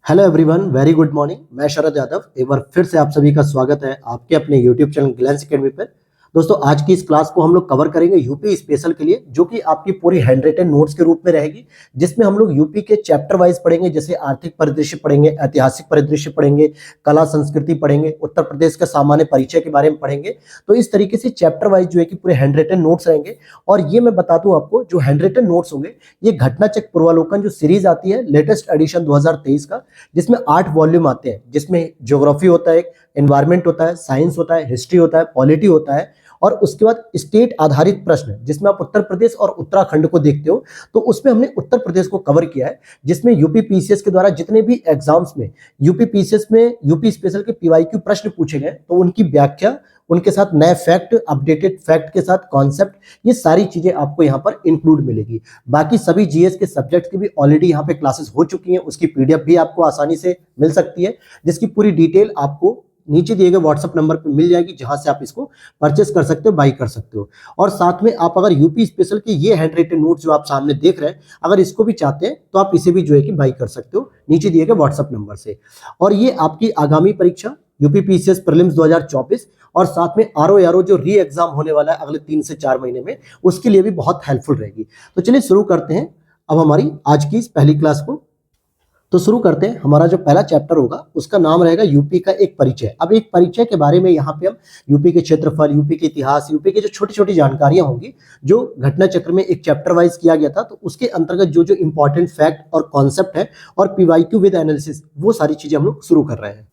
Hello everyone, very good morning. मैं शरद यादव एक बार फिर से आप सभी का स्वागत है आपके अपने यूट्यूब चैनल ग्लैंस एकेडमी पर। दोस्तों, आज की इस क्लास को हम लोग कवर करेंगे यूपी स्पेशल के लिए, जो कि आपकी पूरी हैंड रिटन नोट्स के रूप में रहेगी, जिसमें हम लोग यूपी के चैप्टर वाइज पढ़ेंगे। जैसे आर्थिक परिदृश्य पढ़ेंगे, ऐतिहासिक परिदृश्य पढ़ेंगे, कला संस्कृति पढ़ेंगे, उत्तर प्रदेश का सामान्य परिचय के बारे में पढ़ेंगे। तो इस तरीके से चैप्टर वाइज जो है कि पूरे हैंड रिटन नोट्स रहेंगे। और ये मैं बता दूं आपको, जो हैंड रिटन नोट्स होंगे, ये घटना चक्र पूर्वालोकन जो सीरीज आती है, लेटेस्ट एडिशन 2023 का, जिसमें 8 वॉल्यूम आते हैं, जिसमें ज्योग्राफी होता है, एनवायरमेंट होता है, साइंस होता है, हिस्ट्री होता है, पॉलिटी होता है, और उसके बाद स्टेट आधारित प्रश्न, जिसमें आप उत्तर प्रदेश और उत्तराखंड को देखते हो। तो उसमें हमने उत्तर प्रदेश को कवर किया है, जिसमें यूपी पीसीएस के द्वारा जितने भी एग्जाम्स में यूपी पीसीएस में यूपी स्पेशल के पीवाईक्यू प्रश्न पूछे गए, तो उनकी व्याख्या, उनके साथ नए फैक्ट, अपडेटेड फैक्ट के साथ कॉन्सेप्ट, ये सारी चीजें आपको यहाँ पर इंक्लूड मिलेगी। बाकी सभी जीएस के सब्जेक्ट की भी ऑलरेडी यहाँ पे क्लासेस हो चुकी हैं, उसकी पीडीएफ भी आपको आसानी से मिल सकती है, जिसकी पूरी डिटेल आपको नीचे दिए गए व्हाट्सएप नंबर पे मिल जाएगी, जहां से आप इसको परचेस कर सकते हो, बाई कर सकते हो। और साथ में आप अगर यूपी स्पेशल के ये हैंड रिटन नोट्स जो आप सामने देख रहे हैं, अगर इसको भी चाहते हैं तो आप इसे भी जो है कि बाई कर सकते हो नीचे दिए गए व्हाट्सएप नंबर से। और ये आपकी आगामी परीक्षा यूपी पीसीएस प्रीलिम्स 2024 और साथ में आरओ जो री एग्जाम होने वाला है अगले 3 से 4 महीने में, उसके लिए भी बहुत हेल्पफुल रहेगी। तो चलिए शुरू करते हैं अब हमारी आज की इस पहली क्लास को। तो शुरू करते हैं। हमारा जो पहला चैप्टर होगा उसका नाम रहेगा यूपी का एक परिचय। अब एक परिचय के बारे में यहाँ पे हम यूपी के क्षेत्रफल, यूपी के इतिहास, यूपी के जो छोटी छोटी जानकारियां होंगी, जो घटना चक्र में एक चैप्टर वाइज किया गया था, तो उसके अंतर्गत जो जो इंपॉर्टेंट फैक्ट और कॉन्सेप्ट है और पीवाईक्यू विद एनालिसिस, वो सारी चीजें हम लोग शुरू कर रहे हैं।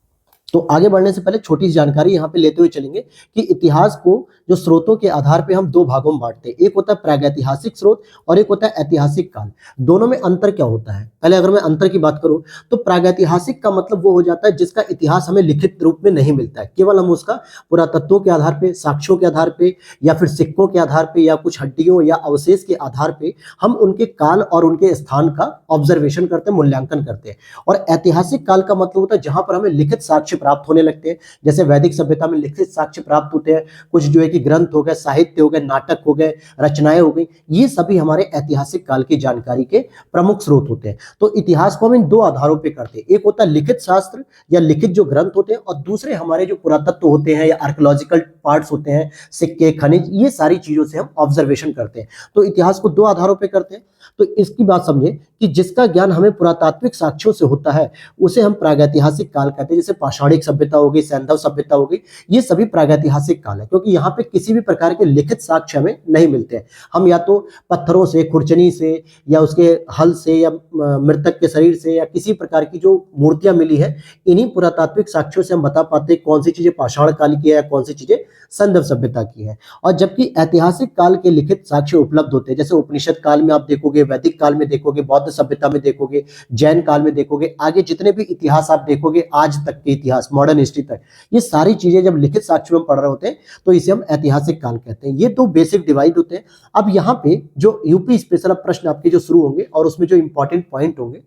तो आगे बढ़ने से पहले छोटी सी जानकारी यहाँ पे लेते हुए चलेंगे कि इतिहास को जो स्रोतों के आधार पे हम 2 भागों में बांटते हैं। एक होता है प्रागैतिहासिक स्रोत और एक होता है ऐतिहासिक काल। दोनों में अंतर क्या होता है? पहले अगर मैं अंतर की बात करूं, तो प्रागैतिहासिक का मतलब वो हो जाता है जिसका इतिहास हमें लिखित रूप में नहीं मिलता है, केवल हम उसका पुरातत्वों के आधार पे, साक्ष्यों के आधार पे, या फिर सिक्कों के आधार पे, या कुछ हड्डियों या अवशेष के आधार पे हम उनके काल और उनके स्थान का ऑब्जर्वेशन करते हैं, मूल्यांकन करते हैं। और ऐतिहासिक काल का मतलब होता है जहां पर हमें लिखित साक्ष्य प्राप्त होने लगते हैं। जैसे वैदिक सभ्यता में लिखित साक्ष्य प्राप्त होते हैं, कुछ जो है कि ग्रंथ हो गए, साहित्य हो गए, नाटक हो गए, रचनाएं हो गई, ये सभी हमारे ऐतिहासिक काल की जानकारी के प्रमुख स्रोत होते हैं। तो इतिहास को हम इन 2 आधारों पे करते हैं। एक होता है लिखित शास्त्र या लिखित जो ग्रंथ होते हैं, और दूसरे हमारे जो पुरातत्व होते हैं या आर्कियोलॉजिकल पार्ट्स होते हैं, सिक्के, खनिज, ये सारी चीजों से हम ऑब्जर्वेशन करते हैं। तो इतिहास को 2 आधारों पे करते हैं। तो इसकी बात समझे कि जिसका ज्ञान हमें पुरातात्विक साक्ष्यों से होता है, उसे हम प्रागैतिहासिक काल कहते हैं। जैसे पाषाणिक सभ्यता हो गई, सैंधव सभ्यता हो गई, ये सभी प्रागैतिहासिक काल है, क्योंकि यहाँ पे किसी भी प्रकार के लिखित साक्ष्य हमें नहीं मिलते हैं। हम या तो पत्थरों से, खुरचनी से, या उसके हल से, या मृतक के शरीर से, या किसी प्रकार की जो मूर्तियां मिली है, इन्हीं पुरातात्विक साक्ष्यों से हम बता पाते हैं कौन सी चीजें पाषाण काल की है, कौन सी चीजें सैंधव सभ्यता की है। और जबकि ऐतिहासिक काल के लिखित साक्ष्य उपलब्ध होते हैं, जैसे उपनिषद काल में आप देखोगे, वैदिक काल में देखोगे, बौद्ध सभ्यता में देखोगे, जैन काल में देखोगे, आगे जितने भी इतिहास आप देखोगे, आज तक के इतिहास, मॉडर्न हिस्ट्री तक, ये सारी चीजें जब लिखित साक्ष्य में पढ़ रहे होते हैं, तो इसे हम ऐतिहासिक काल कहते हैं। ये 2 बेसिक डिवाइड होते हैं। अब यहाँ पे जो यूपी स्पेशल प्रश्न आपके जो शुरू होंगे और उसमें जो इंपॉर्टेंट पॉइंट होंगे,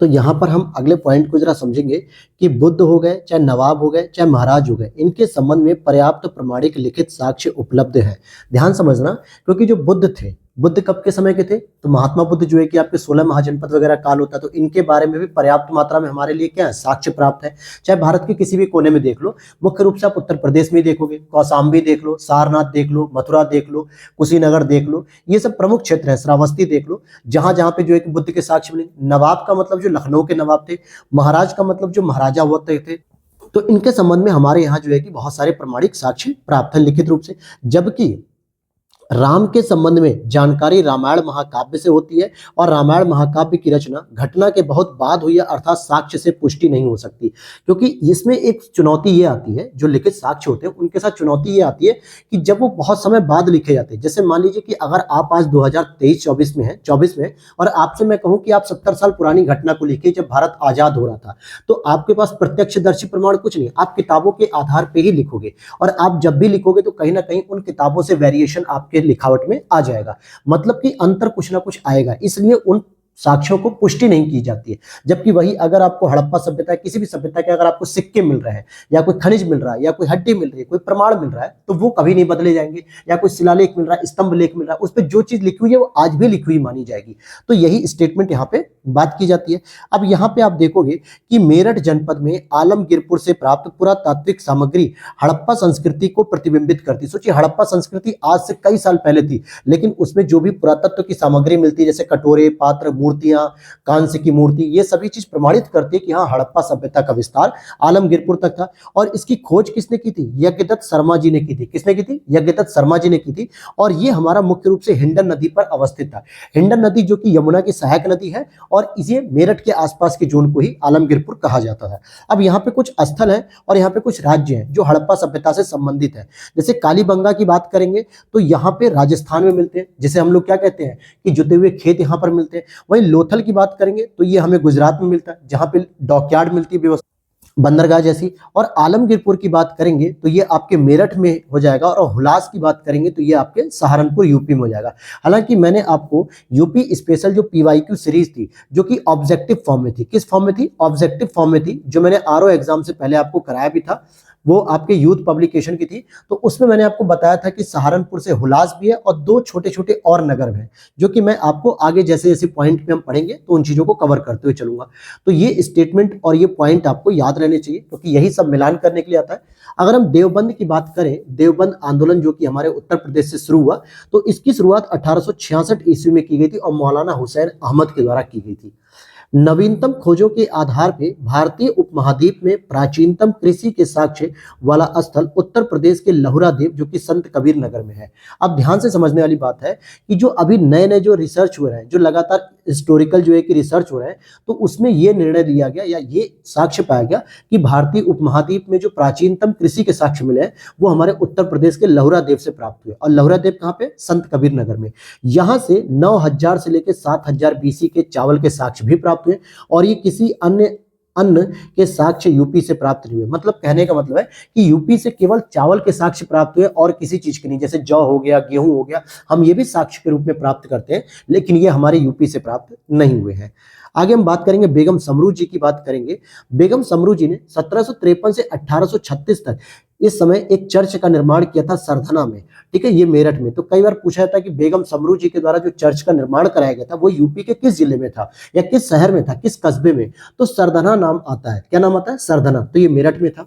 तो यहाँ पर हम अगले पॉइंट को जरा समझेंगे कि बुद्ध हो गए, चाहे नवाब हो गए, चाहे महाराज हो गए, इनके संबंध में पर्याप्त प्रमाणिक लिखित साक्ष्य उपलब्ध है। ध्यान समझना, क्योंकि जो बुद्ध थे, बुद्ध कब के समय के थे? तो महात्मा बुद्ध जो है कि आपके 16 महाजनपद वगैरह काल होता है, तो इनके बारे में भी पर्याप्त मात्रा में हमारे लिए क्या है, साक्ष्य प्राप्त है। चाहे भारत के किसी भी कोने में देख लो, मुख्य रूप से आप उत्तर प्रदेश में देखोगे, कौशाम्बी देख लो, सारनाथ देख लो, मथुरा देख लो, कुशीनगर देख लो, ये सब प्रमुख क्षेत्र है। श्रावस्ती देख लो, जहां जहां पे जो है कि बुद्ध के साक्ष्य मिले। नवाब का मतलब जो लखनऊ के नवाब थे, महाराज का मतलब जो महाराजा होते थे। तो इनके संबंध में हमारे यहाँ जो है कि बहुत सारे प्रमाणिक साक्ष्य प्राप्त है लिखित रूप से। जबकि राम के संबंध में जानकारी रामायण महाकाव्य से होती है, और रामायण महाकाव्य की रचना घटना के बहुत बाद हुई है, अर्थात साक्ष्य से पुष्टि नहीं हो सकती। क्योंकि इसमें एक चुनौती ये आती है, जो लिखित साक्ष्य होते हैं उनके साथ चुनौती ये आती है कि जब वो बहुत समय बाद लिखे जाते हैं। जैसे मान लीजिए कि अगर आप आज 2023-24 में है, 24 में, और आपसे मैं कहूं कि आप 70 साल पुरानी घटना को लिखिए जब भारत आजाद हो रहा था, तो आपके पास प्रत्यक्षदर्शी प्रमाण कुछ नहीं, आप किताबों के आधार पर ही लिखोगे। और आप जब भी लिखोगे तो कहीं ना कहीं उन किताबों से वेरिएशन आपके लिखावट में आ जाएगा, मतलब कि अंतर कुछ ना कुछ आएगा। इसलिए उन साक्ष्यों को पुष्टि नहीं की जाती है। जबकि वही अगर आपको हड़प्पा सभ्यता, किसी भी सभ्यता के अगर आपको सिक्के मिल रहे हैं या कोई खनिज मिल रहा है या कोई हड्डी मिल रही है, कोई प्रमाण मिल रहा है, तो वो कभी नहीं बदले जाएंगे। या कोई शिलालेख मिल रहा है, स्तंभ लेख मिल रहा है, उस पर जो चीज लिखी हुई है वो आज भी लिखी हुई मानी जाएगी। तो यही स्टेटमेंट यहाँ पे बात की जाती है। अब यहाँ पे आप देखोगे कि मेरठ जनपद में आलमगीरपुर से प्राप्त पुरातात्विक सामग्री हड़प्पा संस्कृति को प्रतिबिंबित करती। सोचिए, हड़प्पा संस्कृति आज से कई साल पहले थी, लेकिन उसमें जो भी पुरातत्व की सामग्री मिलती है, जैसे कटोरे, पात्र, मूर्तियां, कांस्य की मूर्ति, ये सभी चीज प्रमाणित करती है कि हाँ, हड़प्पा सभ्यता का विस्तार आलमगीरपुर तक था। और इसकी खोज किसने की थी? यज्ञदत्त शर्मा जी ने की थी। किसने की थी? यज्ञदत्त शर्मा जी ने की थी। और ये हमारा मुख्य रूप से हिंडन नदी पर अवस्थित था। हिंडन नदी जो कि यमुना की सहायक नदी है, और इसे मेरठ के आसपास के जोन को ही आलमगीरपुर कहा जाता है। अब यहाँ पे कुछ स्थल है और यहाँ पे कुछ राज्य हैं जो हड़प्पा सभ्यता से संबंधित है। जैसे कालीबंगा की बात करेंगे तो यहाँ पे राजस्थान में मिलते हैं, जिसे हम लोग क्या कहते हैं कि जुते हुए खेत यहाँ पर मिलते हैं। वहीं लोथल की बात करेंगे तो ये हमें गुजरात में मिलता है, जहाँ पे डॉकयार्ड मिलती है, व्यवस्था, बंदरगाह जैसी। और आलमगीरपुर की बात करेंगे तो ये आपके मेरठ में हो जाएगा, और हुलास की बात करेंगे तो ये आपके सहारनपुर यूपी में हो जाएगा। हालांकि मैंने आपको यूपी स्पेशल जो पीवाईक्यू सीरीज थी, जो कि ऑब्जेक्टिव फॉर्म में थी, किस फॉर्म में थी? ऑब्जेक्टिव फॉर्म में थी, जो मैंने आरओ एग्जाम से पहले आपको कराया भी था, वो आपके यूथ पब्लिकेशन की थी। तो उसमें मैंने आपको बताया था कि सहारनपुर से हुलास भी है और दो छोटे छोटे और नगर हैं, जो कि मैं आपको आगे जैसे जैसे पॉइंट में हम पढ़ेंगे तो उन चीजों को कवर करते हुए चलूंगा। तो ये स्टेटमेंट और ये पॉइंट आपको याद रहने चाहिए, क्योंकि यही सब मिलान करने के लिए आता है। अगर हम देवबंद की बात करें, देवबंद आंदोलन जो कि हमारे उत्तर प्रदेश से शुरू हुआ, तो इसकी शुरुआत 1866 ईस्वी में की गई थी और मौलाना हुसैन अहमद के द्वारा की गई थी। नवीनतम खोजों के आधार पर भारतीय उपमहाद्वीप में प्राचीनतम कृषि के साक्ष्य वाला स्थल उत्तर प्रदेश के लहुरा देव, जो कि संत कबीर नगर में है। अब ध्यान से समझने वाली बात है कि जो अभी नए नए जो रिसर्च हो रहे हैं, जो लगातार हिस्टोरिकल जो है कि रिसर्च हो रहे हैं, तो उसमें ये निर्णय लिया गया या ये साक्ष्य पाया गया कि भारतीय उपमहाद्वीप में जो प्राचीनतम कृषि के साक्ष्य मिले हैं वो हमारे उत्तर प्रदेश के लहुरा देव से प्राप्त हुए। और लहुरा देव कहाँ पे? संत कबीर नगर में। यहाँ से 9000 से लेकर 7000 बीसी के चावल के साक्ष्य भी प्राप्त हुए, और ये किसी अन्य अन्न के साक्ष्य यूपी से प्राप्त नहीं हुए। मतलब कहने का मतलब है कि यूपी से केवल चावल के साक्ष्य प्राप्त हुए और किसी चीज के नहीं। जैसे जौ हो गया, गेहूं हो गया, हम ये भी साक्ष्य के रूप में प्राप्त करते हैं, लेकिन ये हमारे यूपी से प्राप्त नहीं हुए हैं। आगे हम बात करेंगे, बेगम समरू जी की बात करेंगे। बेगम समरू जी ने 1753 से 1836 तक इस समय एक चर्च का निर्माण किया था सरधना में, ठीक है, ये मेरठ में। तो कई बार पूछा जाता है कि बेगम समरू जी के द्वारा जो चर्च का निर्माण कराया गया था वो यूपी के किस जिले में था या किस शहर में था, किस कस्बे में? तो सरधना नाम आता है। क्या नाम आता है? सरधना। तो ये मेरठ में था।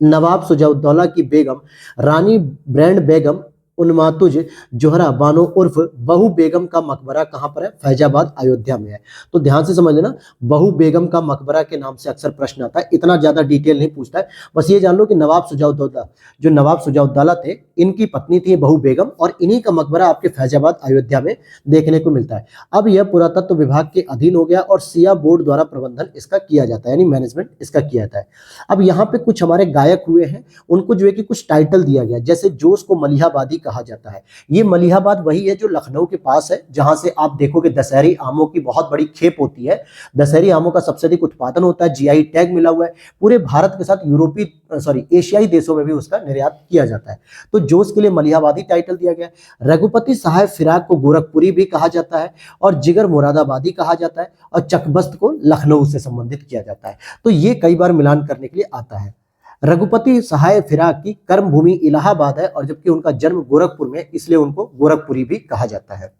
नवाब सुजाउद्दौला की बेगम रानी ब्रैंड बेगम उन्मातुज जोहरा बानो उर्फ बहू बेगम का मकबरा कहाँ पर है? फैजाबाद, अयोध्या में है। तो ध्यान से समझ लेना, बहू बेगम का मकबरा के नाम से अक्सर प्रश्न आता है। इतना ज्यादा डिटेल नहीं पूछता है, बस ये जान लो कि नवाब सुजाउद्दौला, जो नवाब सुजाउद्दौला थे, इनकी पत्नी थी बहू बेगम, और इन्हीं का मकबरा आपके फैजाबाद, अयोध्या में देखने को मिलता है। अब यह पुरातत्व विभाग के अधीन हो गया और सिया बोर्ड द्वारा प्रबंधन इसका किया जाता है, यानी मैनेजमेंट इसका किया जाता है। अब यहाँ पे कुछ हमारे गायक हुए हैं, उनको जो है कि कुछ टाइटल दिया गया, जैसे जोश को मलिहाबादी कहा जाता है। ये मलिहाबाद वही है जो लखनऊ के पास है, जहां से आप देखोगे दशहरी आमों की बहुत बड़ी खेप होती है। दशहरी आमों का सबसे अधिक उत्पादन होता है, जीआई टैग मिला हुआ है। पूरे भारत के साथ एशियाई देशों में भी उसका निर्यात किया जाता है। तो जोश के लिए मलिहाबादी टाइटल दिया गया। रघुपति साहब फिराक को गोरखपुरी भी कहा जाता है, और जिगर मुरादाबादी कहा जाता है, और चकबस्त को लखनऊ से संबंधित किया जाता है। तो ये कई बार मिलान करने के लिए आता है। रघुपति सहाय फिराक की कर्म भूमि इलाहाबाद है, और जबकि उनका जन्म गोरखपुर में, इसलिए उनको गोरखपुरी भी कहा जाता है।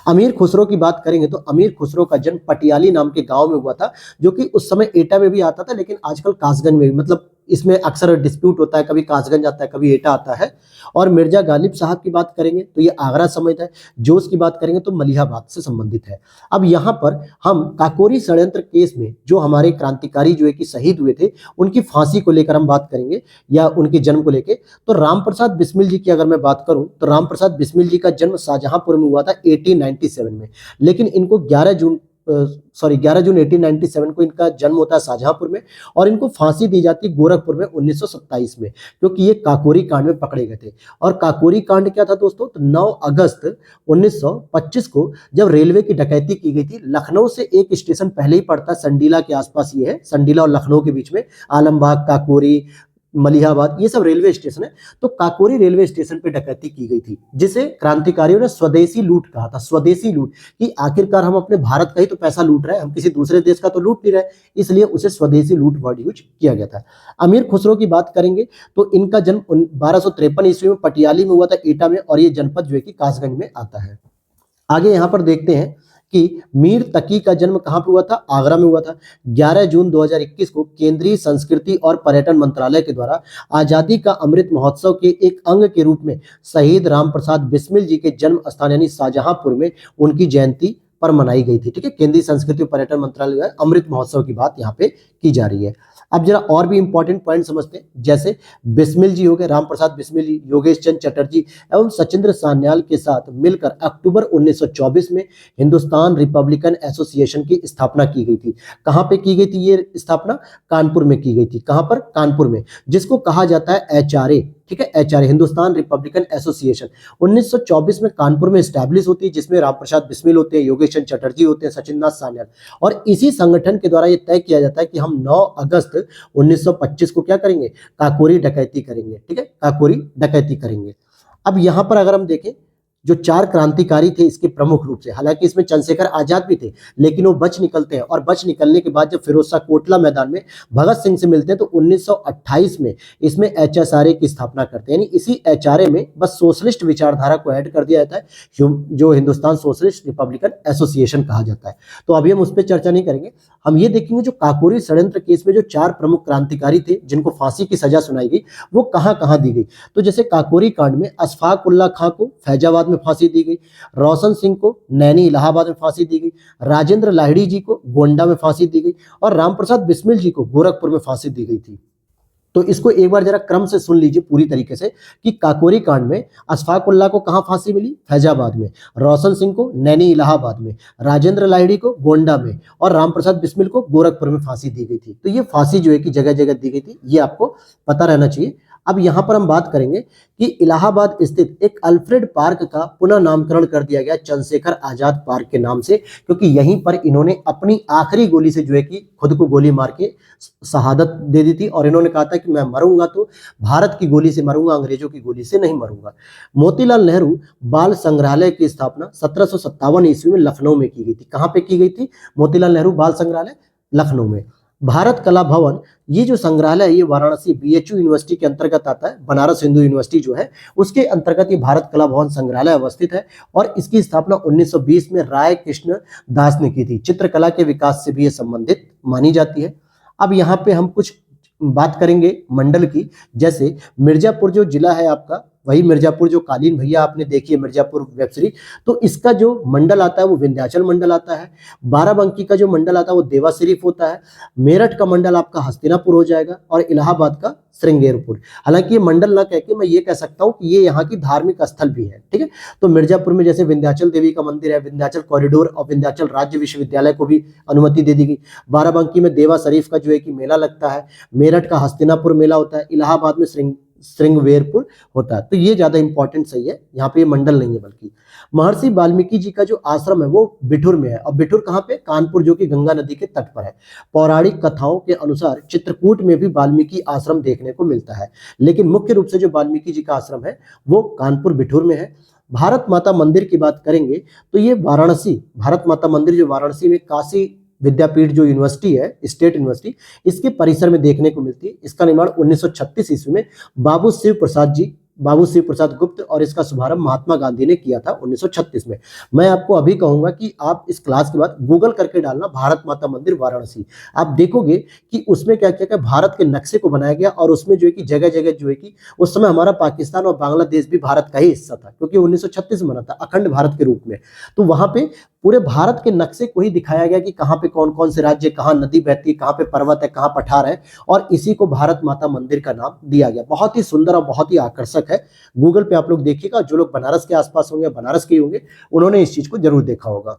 अमीर खुसरो की बात करेंगे तो अमीर खुसरो का जन्म पटियाली नाम के गांव में हुआ था, जो कि उस समय एटा में भी आता था, लेकिन आजकल कासगंज में भी, मतलब इसमें अक्सर डिस्प्यूट होता है, कभी कासगंज आता है, कभी एटा आता है। और मिर्जा गालिब साहब की बात करेंगे तो ये आगरा समेत है। जोश की बात करेंगे तो मलिहाबाद से संबंधित है। अब यहाँ पर हम काकोरी षड्यंत्र केस में जो हमारे क्रांतिकारी जो है कि शहीद हुए थे, उनकी फांसी को लेकर हम बात करेंगे, या उनके जन्म को लेकर। तो राम प्रसाद बिस्मिल जी की अगर मैं बात करूं तो राम प्रसाद बिस्मिल जी का जन्म शाहजहांपुर में हुआ था 1897 में, लेकिन इनको 11 जून 1897 को इनका जन्म होता है शाहजहांपुर में, और इनको फांसी दी जाती है गोरखपुर में 1927 में, क्योंकि ये काकोरी कांड में पकड़े गए थे। और काकोरी कांड क्या था दोस्तों? तो 9 अगस्त 1925 को जब रेलवे की डकैती की गई थी, लखनऊ से एक स्टेशन पहले ही पड़ता है, संडीला के आसपास ये है, संडीला और लखनऊ के बीच में, आलमबाग, काकोरी, मलिहाबाद, ये सब रेलवे स्टेशन है। तो काकोरी रेलवे स्टेशन पे डकैती की गई थी, जिसे क्रांतिकारियों ने स्वदेशी लूट कहा था। स्वदेशी लूट कि आखिरकार हम अपने भारत का ही तो पैसा लूट रहे हैं, हम किसी दूसरे देश का तो लूट नहीं रहे, इसलिए उसे स्वदेशी लूट वर्ड यूज किया गया था। अमीर खुसरो की बात करेंगे तो इनका जन्म 1253 ईस्वी में पटियाली में हुआ था, एटा में, और ये जनपद जो है कि कासगंज में आता है। आगे यहाँ पर देखते हैं कि मीर तकी का जन्म कहां पे हुआ था, आगरा में हुआ था। 11 जून 2021 को केंद्रीय संस्कृति और पर्यटन मंत्रालय के द्वारा आजादी का अमृत महोत्सव के एक अंग के रूप में शहीद राम प्रसाद बिस्मिल जी के जन्म स्थान यानी शाहजहांपुर में उनकी जयंती पर मनाई गई थी। ठीक है, केंद्रीय संस्कृति और पर्यटन मंत्रालय का अमृत महोत्सव की बात यहाँ पे की जा रही है। अब जरा और भी इंपॉर्टेंट पॉइंट समझते हैं, जैसे बिस्मिल जी हो गए, राम प्रसाद बिस्मिल जी, योगेश चंद्र चटर्जी एवं सचिंद्र सान्याल के साथ मिलकर अक्टूबर 1924 में हिंदुस्तान रिपब्लिकन एसोसिएशन की स्थापना की गई थी। कहां पे की गई थी ये स्थापना? कानपुर में की गई थी। कहां पर? कानपुर में, जिसको कहा जाता है एचआरए। ठीक है, एचआरए हिंदुस्तान रिपब्लिकन एसोसिएशन 1924 में कानपुर में स्टैब्लिश होती है, जिसमें राम प्रसाद बिस्मिल होते हैं, योगेश चंद्र चटर्जी होते हैं, सचिंद्र नाथ सान्याल, और इसी संगठन के द्वारा यह तय किया जाता है कि हम 9 अगस्त 1925 को क्या करेंगे? काकोरी डकैती करेंगे। ठीक है, काकोरी डकैती करेंगे। अब यहां पर अगर हम देखें, जो 4 क्रांतिकारी थे इसके प्रमुख रूप से, हालांकि इसमें चंद्रशेखर आजाद भी थे, लेकिन वो बच निकलते हैं, और बच निकलने के बाद जब फिरोज शाह कोटला मैदान में भगत सिंह से मिलते हैं तो 1928 में इसमें एचएसआरए की स्थापना करते हैं। यानी इसी एचआरए में बस सोशलिस्ट विचारधारा को ऐड कर दिया जाता है, जो हिंदुस्तान सोशलिस्ट रिपब्लिकन एसोसिएशन कहा जाता है। तो अभी हम उस पर चर्चा नहीं करेंगे, हम ये देखेंगे जो काकोरी षड्यंत्र केस में जो 4 प्रमुख क्रांतिकारी थे जिनको फांसी की सजा सुनाई गई, वो कहां कहां दी गई। तो जैसे काकोरी कांड में अशफाक उल्लाह खां को फैजाबाद में फांसी दी गई, रोशन सिंह को नैनी इलाहाबाद में फांसी दी गई, राजेंद्र लाहिड़ी जी को गोंडा में फांसी दी गई, और रामप्रसाद बिस्मिल जी को गोरखपुर में फांसी दी गई थी। तो इसको एक बार जरा क्रम से सुन लीजिए पूरी तरीके से कि काकोरी कांड में अशफाक उल्लाह को कहां फांसी मिली? फैजाबाद में, रोशन सिंह को नैनी इलाहाबाद में, राजेंद्र लाहिड़ी को गोंडा में, और रामप्रसाद बिस्मिल को गोरखपुर में फांसी दी गई थी। तो ये फांसी जो है कि जगह जगह दी गई थी, ये आपको पता रहना चाहिए। अब यहां पर हम बात करेंगे कि इलाहाबाद स्थित एक अल्फ्रेड पार्क का पुनः नामकरण कर दिया गया चंद्रशेखर आजाद पार्क के नाम से, क्योंकि यहीं पर इन्होंने अपनी आखिरी गोली से जो है कि खुद को गोली मार के शहादत दे दी थी, और इन्होंने कहा था कि मैं मरूंगा तो भारत की गोली से मरूंगा, अंग्रेजों की गोली से नहीं मरूंगा। मोतीलाल नेहरू बाल संग्रहालय की स्थापना 1757 ईस्वी में लखनऊ में की गई थी। कहां पे की गई थी? मोतीलाल नेहरू बाल संग्रहालय, लखनऊ में। भारत कला भवन, ये जो संग्रहालय है ये वाराणसी बीएचयू यूनिवर्सिटी के अंतर्गत आता है। बनारस हिंदू यूनिवर्सिटी जो है उसके अंतर्गत ये भारत कला भवन संग्रहालय अवस्थित है, और इसकी स्थापना 1920 में राय कृष्ण दास ने की थी। चित्रकला के विकास से भी ये संबंधित मानी जाती है। अब यहाँ पे हम कुछ बात करेंगे मंडल की, जैसे मिर्जापुर जो जिला है आपका, वही मिर्जापुर जो कालीन भैया आपने देखी है मिर्जापुर वेब सीरीज, तो इसका जो मंडल आता है वो विंध्याचल मंडल आता है। बाराबंकी का जो मंडल आता है वो देवा शरीफ होता है। मेरठ का मंडल आपका हस्तिनापुर हो जाएगा, और इलाहाबाद का श्रृंगेरपुर। हालांकि ये मंडल ना कह के मैं ये कह सकता हूँ कि ये यहाँ की धार्मिक स्थल भी है। ठीक है, तो मिर्जापुर में जैसे विंध्याचल देवी का मंदिर है, विंध्याचल कॉरिडोर और विंध्याचल राज्य विश्वविद्यालय को भी अनुमति दे दी गई। बाराबंकी में देवा शरीफ का जो है कि मेला लगता है, मेरठ का हस्तिनापुर मेला होता है, इलाहाबाद में श्रृंगवेरपुर होता है। तो ये ज्यादा इंपॉर्टेंट सही है, यहाँ पे ये मंडल नहीं है। बल्कि महर्षि वाल्मीकि जी का जो आश्रम है वो बिठूर में है, और बिठूर कहाँ पे? कानपुर, जो कि गंगा नदी के तट पर है। पौराणिक कथाओं के अनुसार चित्रकूट में भी वाल्मीकि आश्रम देखने को मिलता है, लेकिन मुख्य रूप से जो वाल्मीकि जी का आश्रम है वो कानपुर बिठूर में है। भारत माता मंदिर की बात करेंगे तो ये वाराणसी, भारत माता मंदिर जो वाराणसी में काशी विद्यापीठ जो यूनिवर्सिटी है, स्टेट यूनिवर्सिटी, इसके परिसर में देखने को मिलती है। इसका निर्माण 1936 ईस्वी में बाबू शिव प्रसाद गुप्त, और इसका शुभारंभ महात्मा गांधी ने किया था 1936 में। मैं आपको अभी कहूंगा कि आप इस क्लास के बाद गूगल करके डालना भारत माता मंदिर वाराणसी, आप देखोगे कि उसमें क्या क्या भारत के नक्शे को बनाया गया, और उसमें जो है कि जगह जगह जो है कि उस समय हमारा पाकिस्तान और बांग्लादेश भी भारत का ही हिस्सा था, क्योंकि 1936 में बना था अखंड भारत के रूप में। तो वहां पे पूरे भारत के नक्शे को ही दिखाया गया कि कहाँ पे कौन कौन से राज्य, कहाँ नदी बहती है, कहाँ पे पर्वत है, कहाँ पठार है, और इसी को भारत माता मंदिर का नाम दिया गया। बहुत ही सुंदर और बहुत ही आकर्षक है। गूगल पे आप लोग देखिएगा, जो लोग बनारस के आसपास होंगे, बनारस के होंगे, उन्होंने इस चीज को जरूर देखा होगा।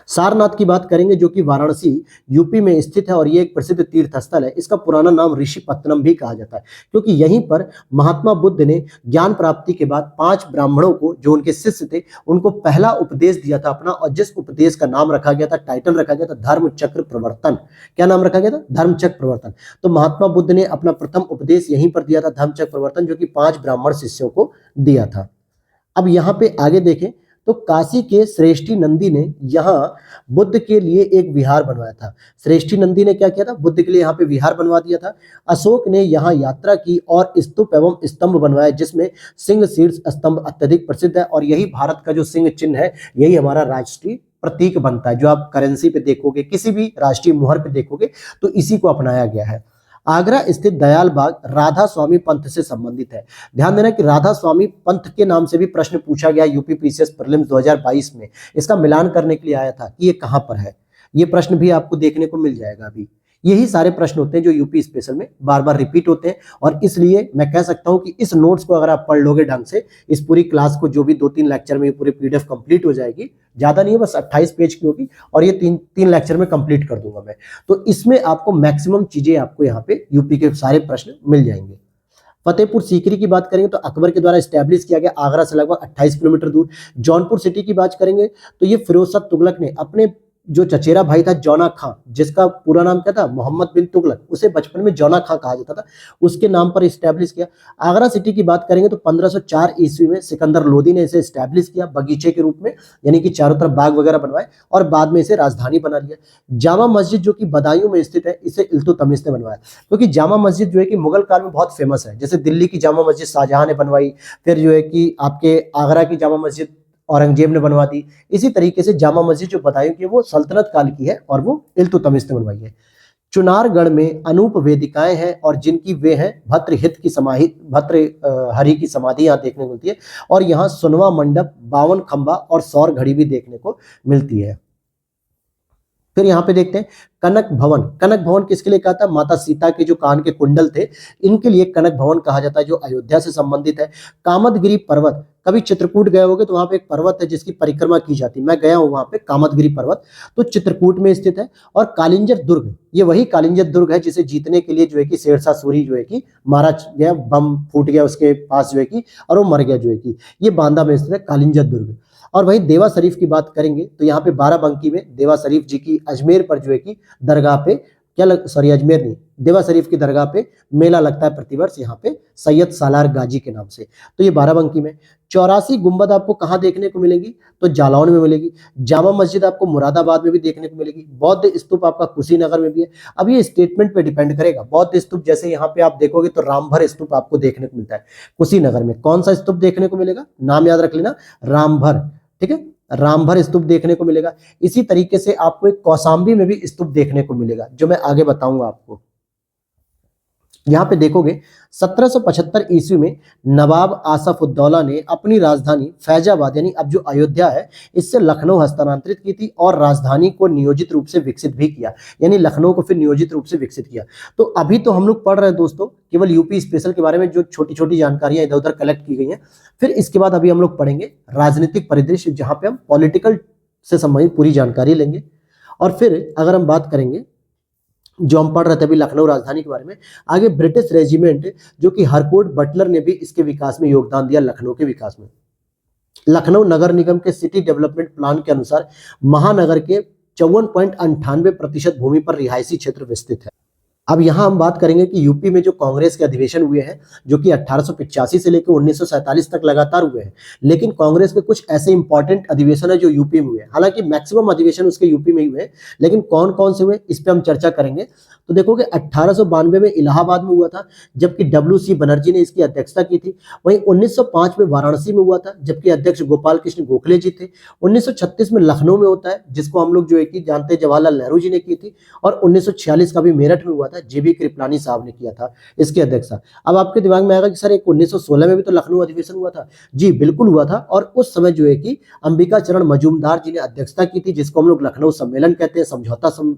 सारनाथ की बात करेंगे जो कि वाराणसी यूपी में स्थित है और ये एक प्रसिद्ध तीर्थ स्थल है। इसका पुराना नाम ऋषिपत्तनम भी कहा जाता है, क्योंकि यहीं पर महात्मा बुद्ध ने ज्ञान प्राप्ति के बाद 5 ब्राह्मणों को, जो उनके शिष्य थे, उनको पहला उपदेश दिया था अपना, और जिस उपदेश का नाम रखा गया था, टाइटल रखा गया था, धर्म चक्र प्रवर्तन। क्या नाम रखा गया था? धर्म चक्र प्रवर्तन। तो महात्मा बुद्ध ने अपना प्रथम उपदेश यहीं पर दिया था, धर्म चक्र प्रवर्तन, जो कि 5 ब्राह्मण शिष्यों को दिया था। अब यहाँ पे आगे देखें तो काशी के श्रेष्ठी नंदी ने यहाँ बुद्ध के लिए एक विहार बनवाया था। श्रेष्ठी नंदी ने क्या किया था? बुद्ध के लिए यहाँ पे विहार बनवा दिया था। अशोक ने यहाँ यात्रा की और स्तूप एवं स्तंभ बनवाए, जिसमें सिंह शीर्ष स्तंभ अत्यधिक प्रसिद्ध है, और यही भारत का जो सिंह चिन्ह है, यही हमारा राष्ट्रीय प्रतीक बनता है। जो आप करेंसी पे देखोगे, किसी भी राष्ट्रीय मुहर पे देखोगे, तो इसी को अपनाया गया है। आगरा स्थित दयाल बाग राधा स्वामी पंथ से संबंधित है। ध्यान देना कि राधा स्वामी पंथ के नाम से भी प्रश्न पूछा गया यूपी पीसीएस प्रीलिम्स 2022 में। इसका मिलान करने के लिए आया था कि ये कहां पर है। ये प्रश्न भी आपको देखने को मिल जाएगा। अभी यही सारे प्रश्न होते हैं जो यूपी स्पेशल में बार बार रिपीट होते हैं, और इसलिए मैं कह सकता हूं कि इस नोट्स को अगर आप पढ़ लोगे ढंग से, इस पूरी क्लास को, जो भी 2-3 लेक्चर में ये पूरी पीडीएफ कंप्लीट हो जाएगी। ज्यादा नहीं है, बस 28 पेज की होगी, और ये 3 लेक्चर में कंप्लीट कर दूंगा मैं। तो इसमें आपको मैक्सिमम चीजें आपको यहाँ पे यूपी के सारे प्रश्न मिल जाएंगे। फतेहपुर सीकरी की बात करेंगे तो अकबर के द्वारा स्टैब्लिश किया गया, आगरा से लगभग 28 किलोमीटर दूर। जौनपुर सिटी की बात करेंगे तो ये फिरोज शाह तुगलक ने अपने जो चचेरा भाई था जौना खां, जिसका पूरा नाम क्या था? मोहम्मद बिन तुगलक, उसे बचपन में जौना खां कहा जाता था, उसके नाम पर स्टैब्लिश किया। आगरा सिटी की बात करेंगे तो 1504 ईस्वी में सिकंदर लोदी ने इसे स्टैब्लिश किया बगीचे के रूप में, यानी कि चारों तरफ बाग वगैरह बनवाए, और बाद में इसे राजधानी बना लिया। जामा मस्जिद जो कि बदायूं में स्थित है, इसे इल्तुतमिश ने बनवाया, क्योंकि जामा मस्जिद जो है कि मुगल काल में बहुत फेमस है। जैसे दिल्ली की जामा मस्जिद शाहजहां ने बनवाई, फिर जो है कि आपके आगरा की जामा मस्जिद औरंगजेब ने बनवा दी। इसी तरीके से जामा मस्जिद जो बदायूं की है, वो सल्तनत काल की है, और वो इल्तुतमिश ने बनवाई है। चुनारगढ़ में अनूप वेदिकाएं हैं, और जिनकी वे हैं भर्तृहरि की समाधि यहाँ देखने को मिलती है, और यहाँ सुनवा मंडप, 52 खंबा और सौर घड़ी भी देखने को मिलती है। फिर यहाँ पे देखते हैं कनक भवन। कनक भवन किसके लिए कहा था? माता सीता के जो कान के कुंडल थे, इनके लिए कनक भवन कहा जाता है, जो अयोध्या से संबंधित है। कामदगिरी पर्वत, कभी चित्रकूट गए होगे तो वहां पे एक पर्वत है जिसकी परिक्रमा की जाती है, मैं गया हूं वहां पे, कामदगिरी पर्वत, तो चित्रकूट में स्थित है। और कालिंजर दुर्ग, ये वही कालिंजर दुर्ग है जिसे जीतने के लिए जो है कि शेरशाह सूरी जो है कि मारा गया, बम फूट गया उसके पास जो है कि, और वो मर गया जो है कि। ये बांदा में स्थित है कालिंजर दुर्ग। और वही देवा शरीफ की बात करेंगे तो यहाँ पे बाराबंकी में देवा शरीफ जी की अजमेर पर जो है कि दरगाह पे अजमेर नहीं, देवा शरीफ की दरगाह पे मेला लगता है प्रतिवर्ष, यहाँ पे सैयद सालार गाजी के नाम से। तो ये बाराबंकी में। 84 गुंबद आपको कहाँ देखने को मिलेगी? तो जालौन में मिलेगी। जामा मस्जिद आपको मुरादाबाद में भी देखने को मिलेगी। बौद्ध स्तूप आपका कुशीनगर में भी है। अब ये स्टेटमेंट पे डिपेंड करेगा। बौद्ध स्तूप जैसे यहाँ पे आप देखोगे तो रामभर स्तूप आपको देखने को मिलता है कुशीनगर में। कौन सा स्तूप देखने को मिलेगा? नाम याद रख लेना, रामभर। ठीक है, रामभर स्तूप देखने को मिलेगा। इसी तरीके से आपको एक कौशाम्बी में भी स्तूप देखने को मिलेगा, जो मैं आगे बताऊंगा आपको। यहाँ पे देखोगे 1775 ईस्वी में नवाब आसफ उद्दौला ने अपनी राजधानी फैजाबाद, यानी अब जो अयोध्या है, इससे लखनऊ हस्तांतरित की थी, और राजधानी को नियोजित रूप से विकसित भी किया, यानी लखनऊ को फिर नियोजित रूप से विकसित किया। तो अभी तो हम लोग पढ़ रहे हैं दोस्तों केवल यूपी स्पेशल के बारे में, जो छोटी छोटी जानकारियां इधर उधर कलेक्ट की गई हैं। फिर इसके बाद अभी हम लोग पढ़ेंगे राजनीतिक परिदृश्य, जहां पे हम पॉलिटिकल से संबंधित पूरी जानकारी लेंगे। और फिर अगर हम बात करेंगे जो हम पढ़ रहे थे अभी लखनऊ राजधानी के बारे में, आगे ब्रिटिश रेजिमेंट जो कि हरकोट बटलर ने भी इसके विकास में योगदान दिया, लखनऊ के विकास में। लखनऊ नगर निगम के सिटी डेवलपमेंट प्लान के अनुसार महानगर के 54.98% भूमि पर रिहायशी क्षेत्र विस्तृत है। अब यहाँ हम बात करेंगे कि यूपी में जो कांग्रेस के अधिवेशन हुए हैं, जो कि 1885 से लेकर 1947 तक लगातार हुए हैं, लेकिन कांग्रेस के कुछ ऐसे इंपॉर्टेंट अधिवेशन है जो यूपी में हुए हैं। हालांकि मैक्सिमम अधिवेशन उसके यूपी में ही हुए हैं, लेकिन कौन कौन से हुए इस पे हम चर्चा करेंगे। तो देखोगे 1892 में इलाहाबाद में हुआ था, जबकि WC बनर्जी ने इसकी अध्यक्षता की थी। वहीं 1905 में वाराणसी में हुआ था, जबकि अध्यक्ष गोपाल कृष्ण गोखले जी थे। 1936 में लखनऊ में होता है, जिसको हम लोग जो है कि जानते हैं जवाहरलाल नेहरू जी ने की थी। और 1946 का भी मेरठ में हुआ था, JB कृपलानी साहब ने किया था इसकी अध्यक्षता। अब आपके दिमाग में आएगा कि सर एक 1916 में भी तो लखनऊ अधिवेशन हुआ था। जी बिल्कुल हुआ था, और उस समय जो है कि अंबिका चरण मजूमदार जी ने अध्यक्षता की थी, जिसको हम लोग लखनऊ सम्मेलन कहते हैं,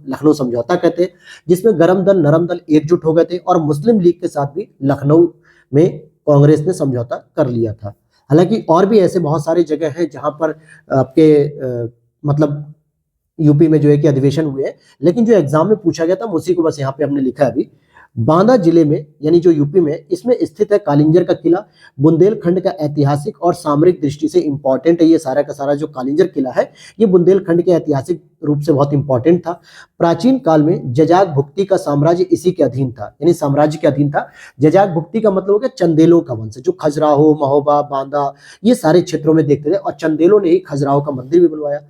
लखनऊ समझौता कहते हैं, जिसमें गरम दल नरम दल एकजुट हो गए थे, और मुस्लिम लीग के साथ भी लखनऊ में कांग्रेस ने समझौता कर लिया था। हालांकि और भी ऐसे बहुत सारी जगह हैं जहां पर आपके मतलब यूपी में जो है कि अधिवेशन हुए हैं, लेकिन जो एग्जाम में पूछा गया था उसी को बस यहाँ पे हमने लिखा है अभी। बांदा जिले में यानी जो यूपी में, इसमें स्थित है कालिंजर का किला। बुंदेलखंड का ऐतिहासिक और सामरिक दृष्टि से इंपॉर्टेंट है ये सारा का सारा जो कालिंजर किला है, ये बुंदेलखंड के ऐतिहासिक रूप से बहुत इंपॉर्टेंट था। प्राचीन काल में जजाक भुक्ति का साम्राज्य इसी के अधीन था, यानी साम्राज्य के अधीन था। जजाक भुक्ति का मतलब हो गया चंदेलों का वंश, जो खजुराहो, महोबा, बांदा ये सारे क्षेत्रों में देखते थे, और चंदेलों ने ही खजुराहो का मंदिर भी बनवाया।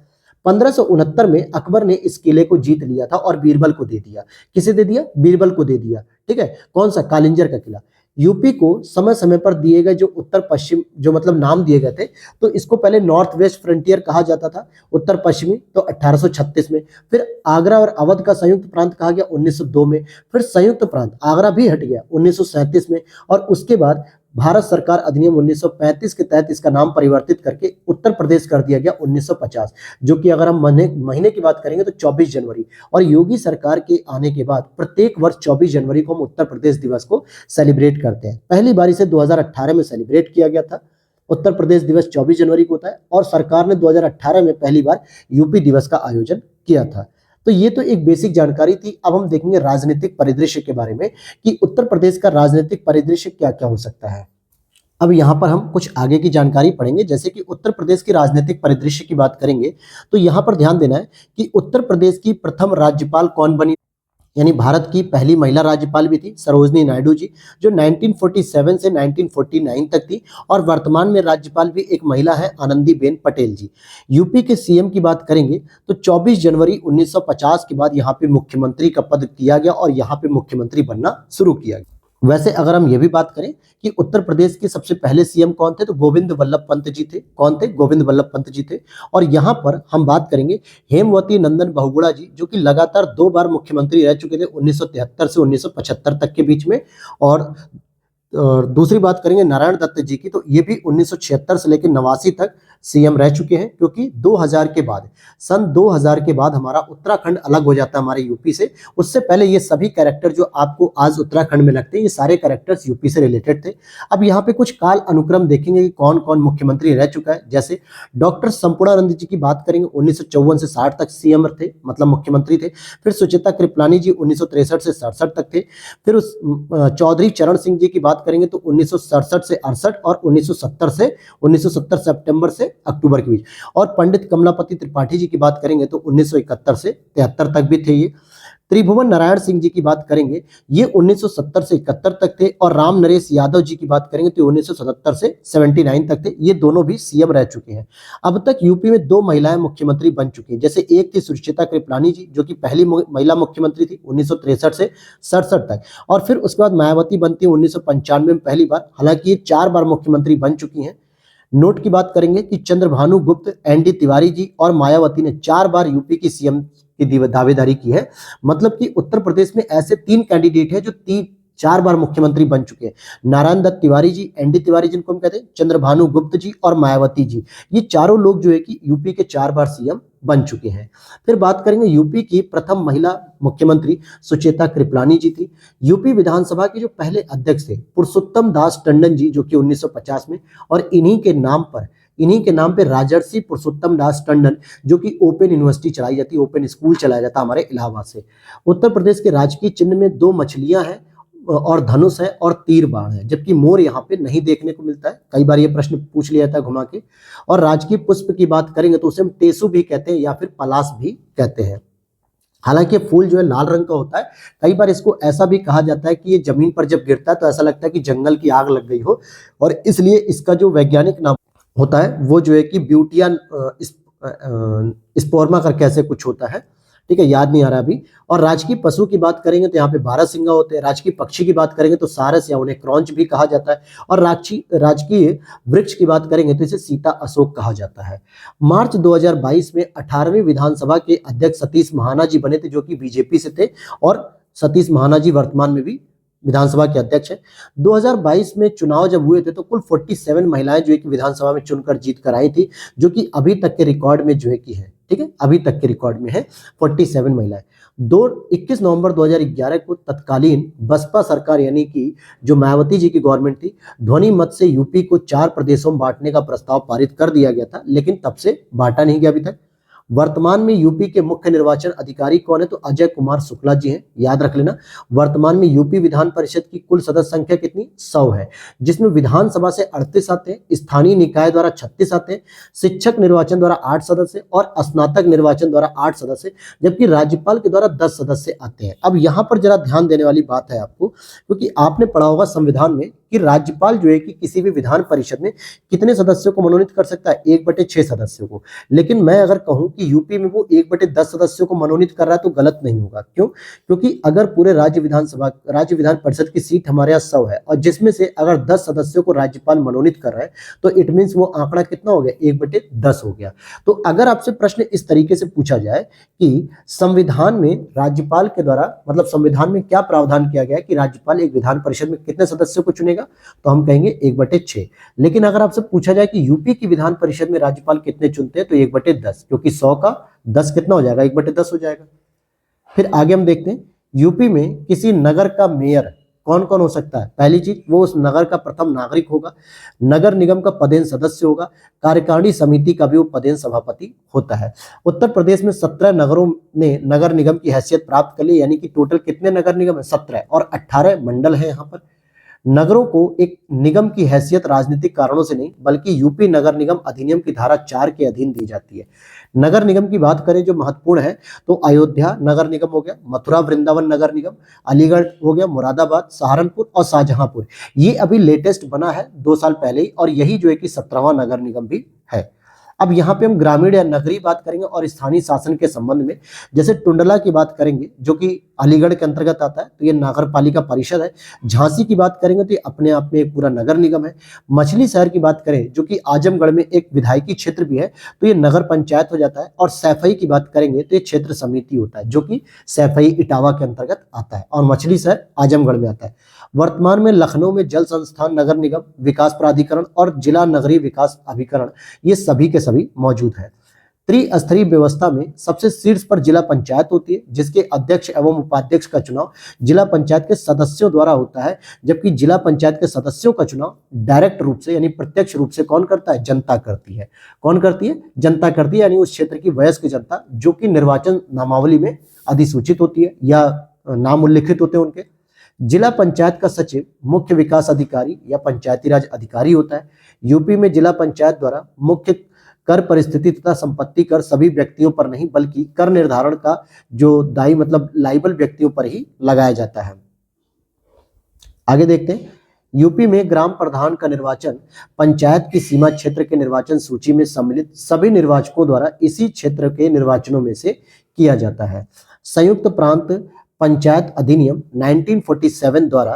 1569 में अकबर ने इस किले को जीत लिया था और बीरबल को दे दिया। किसे दे दिया? बीरबल को दे दिया। ठीक है, कौन सा? कालिंजर का किला। यूपी को समय समय पर दिए गए जो उत्तर पश्चिम जो मतलब नाम दिए गए थे, तो इसको पहले नॉर्थ वेस्ट फ्रंटियर कहा जाता था, उत्तर पश्चिमी, तो 1836 में। फिर आगरा और अवध का संयुक्त प्रांत कहा गया 1902 में। फिर संयुक्त प्रांत आगरा भी हट गया 1937 में, और उसके बाद भारत सरकार अधिनियम 1935 के तहत इसका नाम परिवर्तित करके उत्तर प्रदेश कर दिया गया 1950, जो कि अगर हम महीने की बात करेंगे तो 24 जनवरी। और योगी सरकार के आने के बाद प्रत्येक वर्ष 24 जनवरी को हम उत्तर प्रदेश दिवस को सेलिब्रेट करते हैं। पहली बारी से 2018 में सेलिब्रेट किया गया था। उत्तर प्रदेश दिवस 24 जनवरी को होता है, और सरकार ने 2018 में पहली बार यूपी दिवस का आयोजन किया था। तो ये तो एक बेसिक जानकारी थी। अब हम देखेंगे राजनीतिक परिदृश्य के बारे में कि उत्तर प्रदेश का राजनीतिक परिदृश्य क्या क्या हो सकता है। अब यहाँ पर हम कुछ आगे की जानकारी पढ़ेंगे, जैसे कि उत्तर प्रदेश की राजनीतिक परिदृश्य की बात करेंगे तो यहाँ पर ध्यान देना है कि उत्तर प्रदेश की प्रथम राज्यपाल कौन बनी, यानी भारत की पहली महिला राज्यपाल भी थी सरोजनी नायडू जी, जो 1947 से 1949 तक थी, और वर्तमान में राज्यपाल भी एक महिला है, आनंदीबेन पटेल जी। यूपी के सीएम की बात करेंगे तो 24 जनवरी 1950 के बाद यहाँ पे मुख्यमंत्री का पद किया गया और यहाँ पे मुख्यमंत्री बनना शुरू किया गया। वैसे अगर हम ये भी बात करें कि उत्तर प्रदेश के सबसे पहले सीएम कौन थे, तो गोविंद वल्लभ पंत जी थे। कौन थे? गोविंद वल्लभ पंत जी थे। और यहाँ पर हम बात करेंगे हेमवती नंदन बहुगुणा जी, जो कि लगातार 2 बार मुख्यमंत्री रह चुके थे 1973 से 1975 तक के बीच में। और दूसरी बात करेंगे नारायण दत्त जी की, तो ये भी 1976 से लेकर 89 तक सीएम रह चुके हैं, क्योंकि 2000 के बाद, सन 2000 के बाद हमारा उत्तराखंड अलग हो जाता है हमारे यूपी से। उससे पहले ये सभी कैरेक्टर जो आपको आज उत्तराखंड में लगते हैं, ये सारे कैरेक्टर्स यूपी से रिलेटेड थे। अब यहाँ पे कुछ काल अनुक्रम देखेंगे कि कौन कौन मुख्यमंत्री रह चुका है। जैसे डॉक्टर संपूर्णानंद जी की बात करेंगे, 1954 से 60 तक सीएम थे, मतलब मुख्यमंत्री थे। फिर सुचेता कृपलानी जी 1963 से 67 तक थे। फिर उस चौधरी चरण सिंह जी की बात करेंगे तो 1967 से 68 और 1970 सितंबर से अक्टूबर के बीच। और पंडित कमलापति त्रिपाठी जी की बात करेंगे तो 1971 से 73 तक भी थे ये। त्रिभुवन नारायण सिंह जी की बात करेंगे, ये 1970 से 71 तक थे। और राम नरेश यादव जी की बात करेंगे तो 1977 से 79 तक थे। ये दोनों भी सीएम रह चुके हैं। अब तक यूपी में 2 महिलाएं मुख्यमंत्री बन चुकी हैं। जैसे एक थी सुचेता कृपलानी जी, जो कि पहली महिला मुख्यमंत्री थी 1963 से 67 तक। और फिर उसके बाद मायावती बनती है 1995 में पहली बार। हालांकि ये 4 बार मुख्यमंत्री बन चुकी हैं। नोट की बात करेंगे कि चंद्रभानु गुप्त, एनडी तिवारी जी और मायावती ने 4 बार यूपी की सीएम की दावेदारी की है। मतलब कि उत्तर प्रदेश में ऐसे 3 कैंडिडेट हैं जो 4 बार मुख्यमंत्री बन चुके हैं। नारायण दत्त तिवारी जी, एनडी तिवारी जिनको हम कहते हैं, चंद्रभानु गुप्त जी और मायावती जी। ये चारों लोग जो है कि यूपी के 4 बार सीएम बन चुके हैं। फिर बात करेंगे यूपी की प्रथम महिला मुख्यमंत्री सुचेता कृपलानी जी थी। यूपी विधानसभा के जो पहले अध्यक्ष थे पुरुषोत्तम दास टंडन जी, जो कि 1950 में। और इन्हीं के नाम पे राजर्षि पुरुषोत्तम दास टंडन, जो कि ओपन यूनिवर्सिटी चलाई जाती है, ओपन स्कूल चलाया जाता है हमारे इलाहाबाद से। उत्तर प्रदेश के राजकीय चिन्ह में 2 मछलियां हैं और धनुष है और तीर बाण है, जबकि मोर यहाँ पे नहीं देखने को मिलता है। कई बार ये प्रश्न पूछ लिया जाता है घुमा के। और राजकीय पुष्प की बात करेंगे तो उसे हम टेसु भी कहते हैं या फिर पलाश भी कहते हैं। हालांकि फूल जो है लाल रंग का होता है। कई बार इसको ऐसा भी कहा जाता है कि ये जमीन पर जब गिरता है तो ऐसा लगता है कि जंगल की आग लग गई हो, और इसलिए इसका जो वैज्ञानिक नाम होता है वो जो है कि ब्यूटिया स्पोर्मा करके ऐसे कुछ होता है। ठीक है, याद नहीं आ रहा अभी। और राजकीय पशु की बात करेंगे तो यहाँ पे बारहसिंगा होते हैं। राजकीय पक्षी की बात करेंगे तो सारस या उन्हें क्रॉन्च भी कहा जाता है। और राजकीय वृक्ष की बात करेंगे तो इसे सीता अशोक कहा जाता है। मार्च 2022 में 18वीं विधानसभा के अध्यक्ष सतीश महाना जी बने थे, जो कि बीजेपी से थे। और सतीश महाना जी वर्तमान में भी विधानसभा के अध्यक्ष हैं। 2022 में चुनाव जब हुए थे तो कुल 47 महिलाएं जो है कि विधानसभा में चुनकर जीत कर आई थी, जो कि अभी तक के रिकॉर्ड में जो है कि है। ठीक है, अभी तक के रिकॉर्ड में है 47 महिलाएं। 21 नवंबर 2011 को तत्कालीन बसपा सरकार यानी कि जो मायावती जी की गवर्नमेंट थी, ध्वनि मत से यूपी को 4 प्रदेशों में बांटने का प्रस्ताव पारित कर दिया गया था, लेकिन तब से बांटा नहीं गया अभी तक। वर्तमान में यूपी के मुख्य निर्वाचन अधिकारी कौन है? तो अजय कुमार शुक्ला जी हैं, याद रख लेना। वर्तमान में यूपी विधान परिषद की कुल सदस्य संख्या कितनी? 100 है, जिसमें विधानसभा से 38 आते हैं, स्थानीय निकाय द्वारा 36 आते हैं, शिक्षक निर्वाचन द्वारा 8 सदस्य और स्नातक निर्वाचन द्वारा 8 सदस्य, जबकि राज्यपाल के द्वारा 10 सदस्य आते हैं। अब यहाँ पर जरा ध्यान देने वाली बात है आपको, क्योंकि आपने पढ़ा होगा संविधान में कि राज्यपाल जो है कि किसी भी विधान परिषद में कितने सदस्यों को मनोनीत कर सकता है? 1/6 सदस्यों को। लेकिन मैं अगर कहूं कि यूपी में वो 1/10 सदस्यों को मनोनीत कर रहा है तो गलत नहीं होगा। क्यों? क्योंकि अगर पूरे राज्य विधान परिषद की सीट हमारे यहाँ 100 है और जिसमें से अगर 10 सदस्यों को राज्यपाल मनोनीत कर रहा है तो इट मीन्स वो आंकड़ा कितना हो गया? 1/10 हो गया। तो अगर आपसे प्रश्न इस तरीके से पूछा जाए कि संविधान में राज्यपाल के द्वारा, मतलब संविधान में क्या प्रावधान किया गया है कि राज्यपाल एक विधान परिषद में कितने सदस्यों को चुनेगा, तो हम कहेंगे 1/6। लेकिन अगर आपसे पूछा जाए कि यूपी की विधान परिषद में राज्यपाल कितने चुनते हैं, तो 1/10, क्योंकि 100 का 10 कितना हो जाएगा? 1/10 हो जाएगा। फिर आगे हम देखते हैं, यूपी में किसी नगर का मेयर कौन कौन हो सकता है? पहली चीज, वो उस नगर का प्रथम नागरिक होगा, नगर निगम का पदेन सदस्य होगा, कार्यकारिणी समिति का भी वो पदेन सभापति होता है। उत्तर प्रदेश में 17 नगरों ने नगर निगम की हैसियत प्राप्त कर ली, यानी कि टोटल कितने नगर निगम है? 17, और 18 मंडल है यहाँ पर। नगरों को एक निगम की हैसियत राजनीतिक कारणों से नहीं बल्कि यूपी नगर निगम अधिनियम की धारा 4 के अधीन दी जाती है। नगर निगम की बात करें जो महत्वपूर्ण है, तो अयोध्या नगर निगम हो गया, मथुरा वृंदावन नगर निगम, अलीगढ़ हो गया, मुरादाबाद, सहारनपुर और शाहजहांपुर। ये अभी लेटेस्ट बना है 2 साल पहले ही, और यही जो है कि 17वां नगर निगम भी है। अब यहाँ पे हम ग्रामीण या नगरीय बात करेंगे और स्थानीय शासन के संबंध में, जैसे टुंडला की बात करेंगे जो कि अलीगढ़ के अंतर्गत आता है, तो ये नगर पालिका परिषद है। झांसी की बात करेंगे तो ये अपने आप में एक पूरा नगर निगम है। मछली शहर की बात करें जो कि आजमगढ़ में एक विधायकी क्षेत्र भी है, तो ये नगर पंचायत हो जाता है। और सैफई की बात करेंगे तो ये क्षेत्र समिति होता है, जो कि सैफई इटावा के अंतर्गत आता है, और मछली शहर आजमगढ़ में आता है। वर्तमान में लखनऊ में जल संस्थान नगर निगम, विकास प्राधिकरण और जिला नगरीय विकास अभिकरण, ये सभी के सभी मौजूद है। त्रिस्तरीय व्यवस्था में सबसे शीर्ष पर जिला पंचायत होती है, जिसके अध्यक्ष एवं उपाध्यक्ष का चुनाव जिला पंचायत के सदस्यों द्वारा होता है, जबकि जिला पंचायत के सदस्यों का चुनाव डायरेक्ट रूप से यानी प्रत्यक्ष रूप से कौन करता है? जनता करती है। कौन करती है? जनता करती है, यानी उस क्षेत्र की वयस्क जनता जो कि निर्वाचन नामावली में अधिसूचित होती है या नाम उल्लिखित होते हैं उनके। जिला पंचायत का सचिव मुख्य विकास अधिकारी या पंचायती राज अधिकारी होता है। यूपी में जिला पंचायत द्वारा मुख्य कर परिस्थिति तथा संपत्ति कर सभी व्यक्तियों पर नहीं बल्कि कर निर्धारण का जो दायी मतलब लाइबल व्यक्तियों पर ही लगाया जाता है। आगे देखते हैं, यूपी में ग्राम प्रधान का निर्वाचन पंचायत की सीमा क्षेत्र के निर्वाचन सूची में सम्मिलित सभी निर्वाचकों द्वारा इसी क्षेत्र के निर्वाचनों में से किया जाता है। संयुक्त प्रांत पंचायत अधिनियम 1947 द्वारा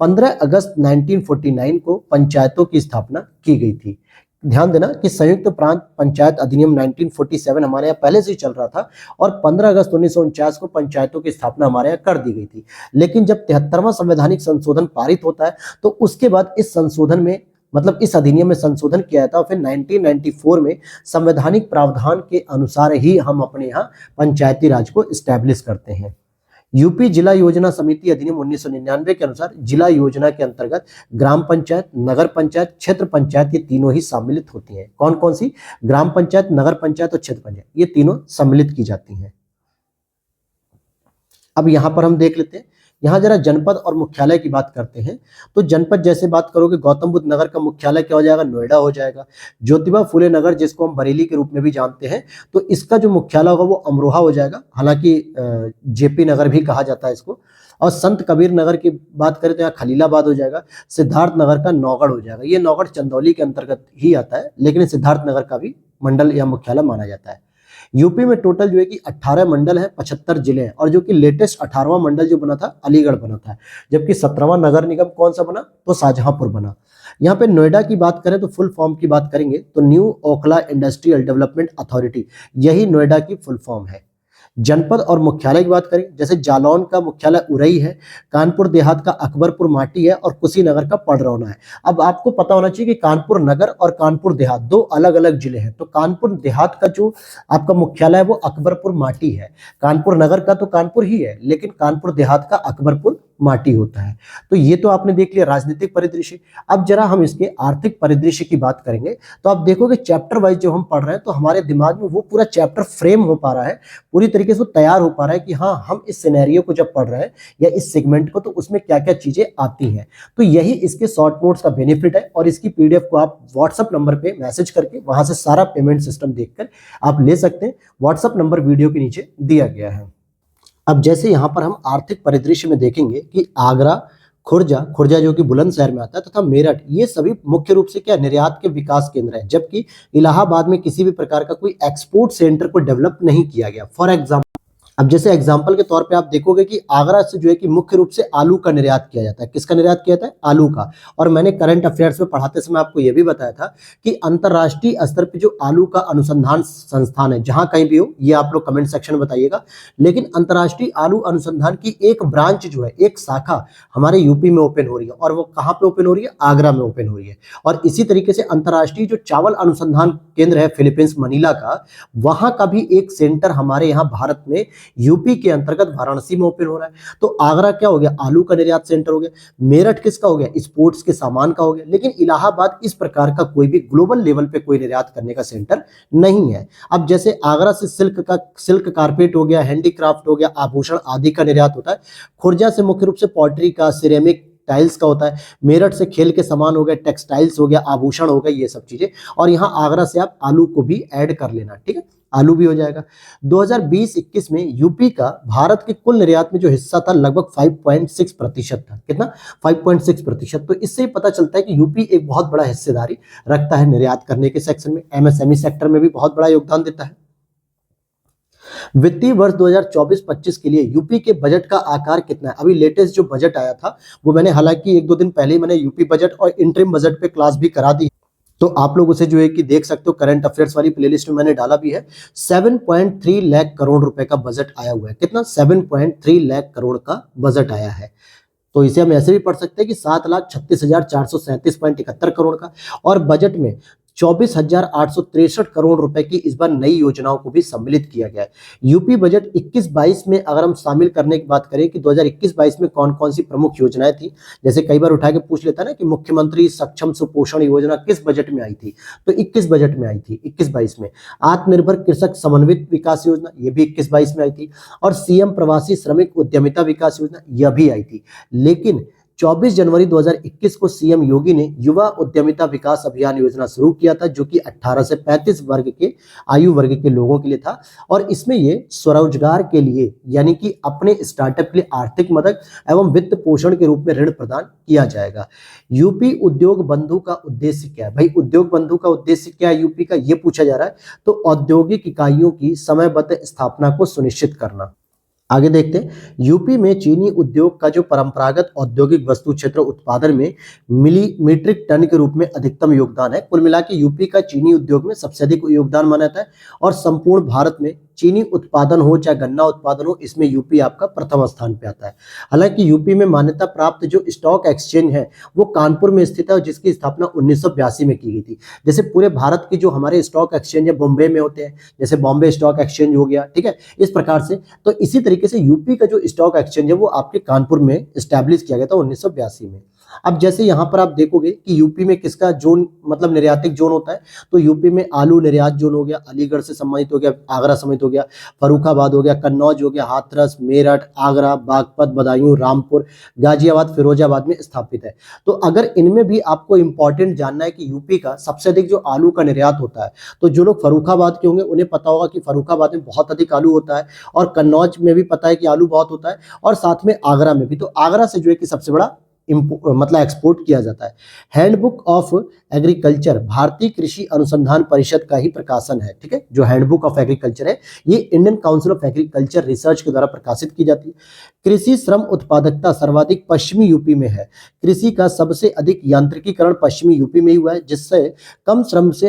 15 अगस्त 1949 को पंचायतों की स्थापना की गई थी। ध्यान देना कि संयुक्त प्रांत पंचायत अधिनियम 1947 हमारे यहाँ पहले से ही चल रहा था और 15 अगस्त 1949 को पंचायतों की स्थापना हमारे यहाँ कर दी गई थी। लेकिन जब 73वां संवैधानिक संशोधन पारित होता है तो उसके बाद इस संशोधन में मतलब इस अधिनियम में संशोधन किया जाता है, और फिर 1994 में संवैधानिक प्रावधान के अनुसार ही हम अपने यहाँ पंचायती राज को इस्टेब्लिश करते हैं। यूपी जिला योजना समिति अधिनियम 1999 के अनुसार जिला योजना के अंतर्गत ग्राम पंचायत, नगर पंचायत, क्षेत्र पंचायत ये तीनों ही सम्मिलित होती हैं। कौन कौन सी? ग्राम पंचायत, नगर पंचायत और क्षेत्र पंचायत, ये तीनों सम्मिलित की जाती हैं। अब यहां पर हम देख लेते हैं, यहाँ जरा जनपद और मुख्यालय की बात करते हैं। तो जनपद जैसे बात करोगे, गौतम बुद्ध नगर का मुख्यालय क्या हो जाएगा? नोएडा हो जाएगा। ज्योतिबा फुले नगर जिसको हम बरेली के रूप में भी जानते हैं, तो इसका जो मुख्यालय होगा वो अमरोहा हो जाएगा, हालांकि जेपी नगर भी कहा जाता है इसको। और संत कबीर नगर की बात करें तो यहाँ खलीलाबाद हो जाएगा। सिद्धार्थ नगर का नौगढ़ हो जाएगा। ये नौगढ़ चंदौली के अंतर्गत ही आता है, लेकिन सिद्धार्थ नगर का भी मंडल या मुख्यालय माना जाता है। यूपी में टोटल जो है कि 18 मंडल है, 75 जिले हैं, और जो कि लेटेस्ट 18वां मंडल जो बना था अलीगढ़ बना था, जबकि 17वां नगर निगम कौन सा बना? तो शाहजहांपुर बना। यहाँ पे नोएडा की बात करें तो फुल फॉर्म की बात करेंगे तो new Okhla industrial development authority, यही नोएडा की फुल फॉर्म है। जनपद और मुख्यालय की बात करें, जैसे जालौन का मुख्यालय उरई है, कानपुर देहात का अकबरपुर माटी है और कुशीनगर का पडरौना है। अब आपको पता होना चाहिए कि कानपुर नगर और कानपुर देहात दो अलग अलग जिले हैं। तो कानपुर देहात का जो आपका मुख्यालय है वो अकबरपुर माटी है, कानपुर नगर का तो कानपुर ही है, लेकिन कानपुर देहात का अकबरपुर माटी होता है। तो ये तो आपने देख लिया राजनीतिक परिदृश्य। अब जरा हम इसके आर्थिक परिदृश्य की बात करेंगे, तो आप देखोगे चैप्टर वाइज जब हम पढ़ रहे हैं तो हमारे दिमाग में वो पूरा चैप्टर फ्रेम हो पा रहा है, पूरी तरीके से तैयार हो पा रहा है कि हाँ, हम इस सिनेरियो को जब पढ़ रहे हैं या इस सेगमेंट को, तो उसमें क्या क्या चीजें आती हैं। तो यही इसके शॉर्ट नोट्स का बेनिफिट है, और इसकी पीडीएफ को आप व्हाट्सएप नंबर पे मैसेज करके वहां से सारा पेमेंट सिस्टम देखकर आप ले सकते हैं। व्हाट्सएप नंबर वीडियो के नीचे दिया गया है। अब जैसे यहाँ पर हम आर्थिक परिदृश्य में देखेंगे कि आगरा, खुर्जा जो कि बुलंदशहर में आता है, तथा मेरठ, ये सभी मुख्य रूप से क्या निर्यात के विकास केंद्र है, जबकि इलाहाबाद में किसी भी प्रकार का कोई एक्सपोर्ट सेंटर को डेवलप नहीं किया गया। फॉर एग्जाम्पल, अब जैसे एग्जाम्पल के तौर पे आप देखोगे कि आगरा से जो है कि मुख्य रूप से आलू का निर्यात किया जाता है। किसका निर्यात किया जाता है? आलू का। और मैंने करंट अफेयर्स में पढ़ाते समय आपको यह भी बताया था कि अंतरराष्ट्रीय स्तर पे जो आलू का अनुसंधान संस्थान है, जहां कहीं भी हो, ये आप लोग कमेंट सेक्शन में बताइएगा, लेकिन अंतरराष्ट्रीय आलू अनुसंधान की एक ब्रांच जो है, एक शाखा हमारे यूपी में ओपन हो रही है। और वो कहाँ पे ओपन हो रही है? आगरा में ओपन हो रही है। और इसी तरीके से अंतरराष्ट्रीय जो चावल अनुसंधान केंद्र है फिलीपींस मनीला का, वहां का भी एक सेंटर हमारे यहाँ भारत में यूपी के अंतर्गत वाराणसी में ओपन हो रहा है। तो आगरा क्या हो गया? आलू का निर्यात सेंटर हो गया। मेरठ किसका हो गया? स्पोर्ट्स के सामान का हो गया। लेकिन इलाहाबाद इस प्रकार का कोई भी ग्लोबल लेवल पे कोई निर्यात करने का सेंटर नहीं है। अब जैसे आगरा से सिल्क कारपेट हो गया, हैंडीक्राफ्ट हो गया, आभूषण आदि का निर्यात होता है। खुर्जा से मुख्य रूप से पॉटरी का, सिरेमिक टाइल्स का होता है। मेरठ से खेल के सामान हो गए, टेक्सटाइल्स हो गया, आभूषण हो गए, ये सब चीजें। और यहाँ आगरा से आप आलू को भी ऐड कर लेना, ठीक है, आलू भी हो जाएगा। 2020-21 में यूपी का भारत के कुल निर्यात में जो हिस्सा था लगभग 5.6% था। कितना? 5.6%। तो इससे ही पता चलता है कि यूपी एक बहुत बड़ा हिस्सेदारी रखता है निर्यात करने के सेक्शन में। एमएसएमई सेक्टर में भी बहुत बड़ा योगदान देता है। वित्तीय वर्ष 2024-25 के लिए यूपी के बजट का आकार कितना है? अभी लेटेस्ट जो बजट आया था वो मैंने, हालांकि एक दो दिन पहले ही मैंने यूपी बजट और इंटरिम बजट पे क्लास भी करा दी, तो आप लोग उसे जो है कि देख सकते हो। करंट अफेयर्स वाली प्लेलिस्ट में मैंने डाला भी है। 7.3 लाख करोड़ रुपए का बजट आया हुआ है। कितना? 7.3 लाख करोड़ का बजट आया है। तो इसे हम ऐसे भी पढ़ सकते हैं कि 7,36,437.71 करोड़ का। और बजट में 24,863 करोड़ रुपए की इस बार नई योजनाओं को भी सम्मिलित किया गया है। यूपी बजट 21-22 में अगर हम शामिल करने की बात करें कि 2021-22 में कौन कौन सी प्रमुख योजनाएं थी, जैसे कई बार उठा के पूछ लेता है ना कि मुख्यमंत्री सक्षम सुपोषण योजना किस बजट में आई थी, तो 21 बजट में आई थी, 21-22 में। आत्मनिर्भर कृषक समन्वित विकास योजना, ये भी 21-22 में आई थी। और सीएम प्रवासी श्रमिक उद्यमिता विकास योजना, यह भी आई थी। लेकिन 24 जनवरी 2021 को सीएम योगी ने युवा उद्यमिता विकास अभियान योजना शुरू किया था, जो कि 18 से 35 वर्ग के आयु वर्ग के लोगों के लिए था। और इसमें ये स्वरोजगार के लिए, यानी कि अपने स्टार्टअप के लिए आर्थिक मदद एवं वित्त पोषण के रूप में ऋण प्रदान किया जाएगा। यूपी उद्योग बंधु का उद्देश्य क्या है? भाई, उद्योग बंधु का उद्देश्य क्या है यूपी का, ये पूछा जा रहा है। तो औद्योगिक इकाइयों की समयबद्ध स्थापना को सुनिश्चित करना। आगे देखते हैं, यूपी में चीनी उद्योग का जो परंपरागत औद्योगिक वस्तु क्षेत्र उत्पादन में मीट्रिक टन के रूप में अधिकतम योगदान है। कुल मिला के यूपी का चीनी उद्योग में सबसे अधिक योगदान माना जाता है। और संपूर्ण भारत में चीनी उत्पादन हो चाहे गन्ना उत्पादन हो, इसमें यूपी आपका प्रथम स्थान पे आता है। हालांकि यूपी में मान्यता प्राप्त जो स्टॉक एक्सचेंज है वो कानपुर में स्थित है, और जिसकी स्थापना 1982 में की गई थी। जैसे पूरे भारत के जो हमारे स्टॉक एक्सचेंज है बॉम्बे में होते हैं, जैसे बॉम्बे स्टॉक एक्सचेंज हो गया, ठीक है, इस प्रकार से। तो इसी तरीके से यूपी का जो स्टॉक एक्सचेंज है वो आपके कानपुर में स्टैब्लिश किया गया था 1982 में। अब जैसे यहाँ पर आप देखोगे कि यूपी में किसका जोन, मतलब निर्यातिक जोन होता है, तो यूपी में आलू निर्यात जोन हो गया, अलीगढ़ से सम्मानित हो गया, आगरा समेत हो गया, फर्रुखाबाद हो गया, कन्नौज हो गया, हाथरस, मेरठ, आगरा, बागपत, बदायूं, रामपुर, गाजियाबाद, फिरोजाबाद में स्थापित है। तो अगर इनमें भी आपको इंपॉर्टेंट जानना है कि यूपी का सबसे अधिक जो आलू का निर्यात होता है, तो जो लोग फर्रुखाबाद के होंगे उन्हें पता होगा कि फर्रुखाबाद में बहुत अधिक आलू होता है, और कन्नौज में भी पता है कि आलू बहुत होता है, और साथ में आगरा में भी। तो आगरा से जो है कि सबसे बड़ा मतलब एक्सपोर्ट किया जाता है। हैंडबुक ऑफ एग्रीकल्चर भारतीय कृषि अनुसंधान परिषद का ही प्रकाशन है, ठीक है। जो हैंडबुक ऑफ एग्रीकल्चर है ये Indian council of agriculture research के द्वारा प्रकाशित की जाती है। कृषि श्रम उत्पादकता सर्वाधिक पश्चिमी यूपी में है। कृषि का सबसे अधिक यांत्रिकीकरण पश्चिमी यूपी में ही हुआ है, जिससे कम श्रम से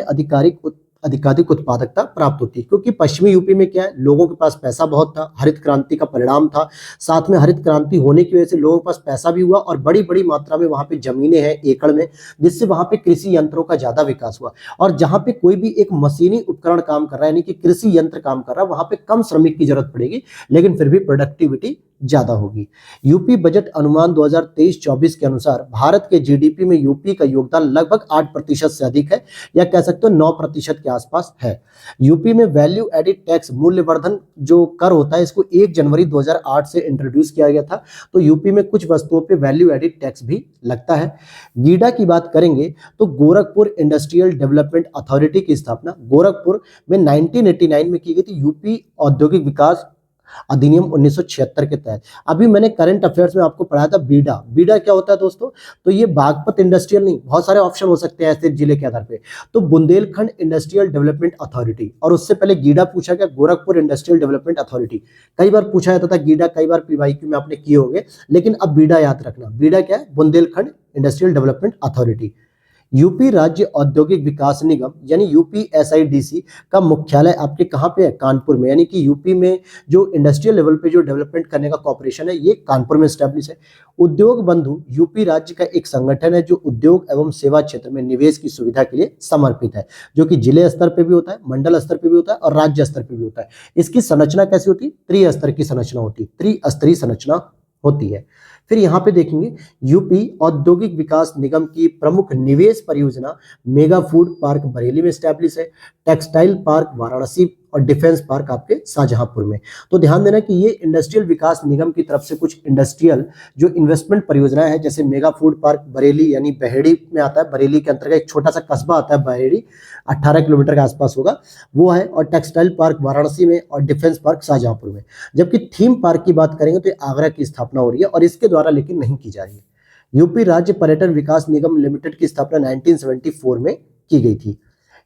अधिकाधिक उत्पादकता प्राप्त होती है। क्योंकि पश्चिमी यूपी में क्या है, लोगों के पास पैसा बहुत था, हरित क्रांति का परिणाम था। साथ में हरित क्रांति होने की वजह से लोगों के पास पैसा भी हुआ, और बड़ी बड़ी मात्रा में वहां पे जमीनें हैं एकड़ में, जिससे वहां पे कृषि यंत्रों का ज्यादा विकास हुआ। और जहां पे कोई भी एक मशीनी उपकरण काम कर रहा है, यानी कि कृषि यंत्र काम कर रहा है, वहां पे कम श्रमिक की जरूरत पड़ेगी, लेकिन फिर भी प्रोडक्टिविटी ज्यादा होगी। यूपी बजट अनुमान 2023-24 के अनुसार भारत के जीडीपी में यूपी का योगदान लगभग 8% से अधिक है, या कह सकते हो 9% के आसपास है। यूपी में वैल्यू एडिड टैक्स मूल्यवर्धन जो कर होता है, इसको 1 जनवरी 2008 से इंट्रोड्यूस किया गया था। तो यूपी में कुछ वस्तुओं पे वैल्यू एडिड टैक्स भी लगता है। गीडा की बात करेंगे तो गोरखपुर इंडस्ट्रियल डेवलपमेंट अथॉरिटी की स्थापना गोरखपुर में 1989 में की गई थी, यूपी औद्योगिक विकास अधिनियम 1976 के तहत। अभी मैंने करंट अफेयर्स में आपको पढ़ाया था बीडा। बीडा क्या होता है दोस्तों? तो ये बागपत इंडस्ट्रियल नहीं, बहुत सारे ऑप्शन हो सकते हैं ऐसे जिले के आधार पे। तो बुंदेलखंड इंडस्ट्रियल डेवलपमेंट अथॉरिटी, और उससे पहले गीडा पूछा गया, गोरखपुर इंडस्ट्रियल डेवलपमेंट अथॉरिटी। कई बार पूछा जाता था गीडा, कई बार पीवाईक्यू में आपने किए होंगे, लेकिन अब बीडा याद रखना। बीडा क्या है? Bundelkhand industrial development authority. UP राज्य औद्योगिक विकास निगम यानी यूपीएसआईडीसी का मुख्यालय आपके कहाँ पे है? कानपुर में। यानी कि यूपी में जो इंडस्ट्रियल लेवल पे जो डेवलपमेंट करने का कॉर्पोरेशन है, ये कानपुर में स्टैब्लिश है। उद्योग बंधु यूपी राज्य का एक संगठन है जो उद्योग एवं सेवा क्षेत्र में निवेश की सुविधा के लिए समर्पित है, जो कि जिले स्तर पे भी होता है, मंडल स्तर पे भी होता है और राज्य स्तर पे भी होता है। इसकी संरचना कैसी होती है? त्रिस्तर की संरचना होती है, त्रिस्तरीय संरचना होती है। फिर यहाँ पे देखेंगे यूपी औद्योगिक विकास निगम की प्रमुख निवेश परियोजना मेगा फूड पार्क बरेली में स्टैब्लिश है, टेक्सटाइल पार्क वाराणसी और डिफेंस पार्क आपके शाहजहांपुर में। तो ध्यान देना कि ये इंडस्ट्रियल विकास निगम की तरफ से कुछ इंडस्ट्रियल जो इन्वेस्टमेंट परियोजनाएं हैं, जैसे मेगा फूड पार्क बरेली यानी बहेड़ी में आता है, बरेली के अंतर्गत एक छोटा सा कस्बा आता है बहेड़ी, 18 किलोमीटर के आसपास होगा, वो है, और टेक्सटाइल पार्क वाराणसी में और डिफेंस पार्क शाहजहांपुर में। जबकि थीम पार्क की बात करेंगे तो ये आगरा की स्थापना हो रही है और इसके द्वारा लेकिन नहीं की जा रही है। यूपी राज्य पर्यटन विकास निगम लिमिटेड की स्थापना 1974 में की गई थी।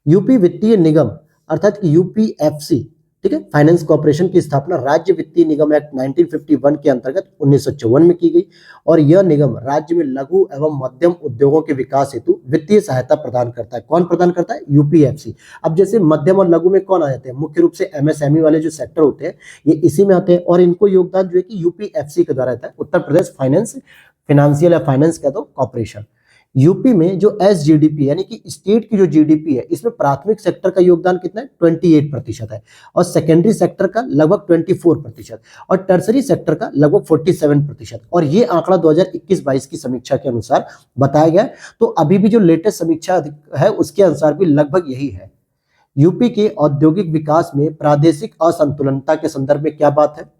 यूपी वित्तीय निगम अर्थात कि यूपीएफसी, ठीक है, फाइनेंस कॉर्पोरेशन की स्थापना राज्य वित्तीय निगम एक्ट 1951 के अंतर्गत 1954 में की गई, और यह निगम राज्य में लघु एवं मध्यम उद्योगों के विकास हेतु वित्तीय सहायता प्रदान करता है। कौन प्रदान करता है? यूपीएफसी। अब जैसे मध्यम और लघु में कौन आ जाते हैं? मुख्य रूप से एमएसएमई वाले जो सेक्टर होते हैं, ये इसी में आते हैं, और इनको योगदान जो है कि यूपीएफसी के द्वारा रहता है, उत्तर प्रदेश फाइनेंशियल या फाइनेंस कह दो कॉर्पोरेशन। यूपी में जो एसजीडीपी यानी कि स्टेट की जो जीडीपी है, इसमें प्राथमिक सेक्टर का योगदान कितना है? 28% है, और सेकेंडरी सेक्टर का लगभग 24% और टर्सरी सेक्टर का लगभग 47%। और ये आंकड़ा 2021-22 की समीक्षा के अनुसार बताया गया। तो अभी भी जो लेटेस्ट समीक्षा है उसके अनुसार भी लगभग यही है। यूपी के औद्योगिक विकास में प्रादेशिक असंतुलनता के संदर्भ में क्या बात है?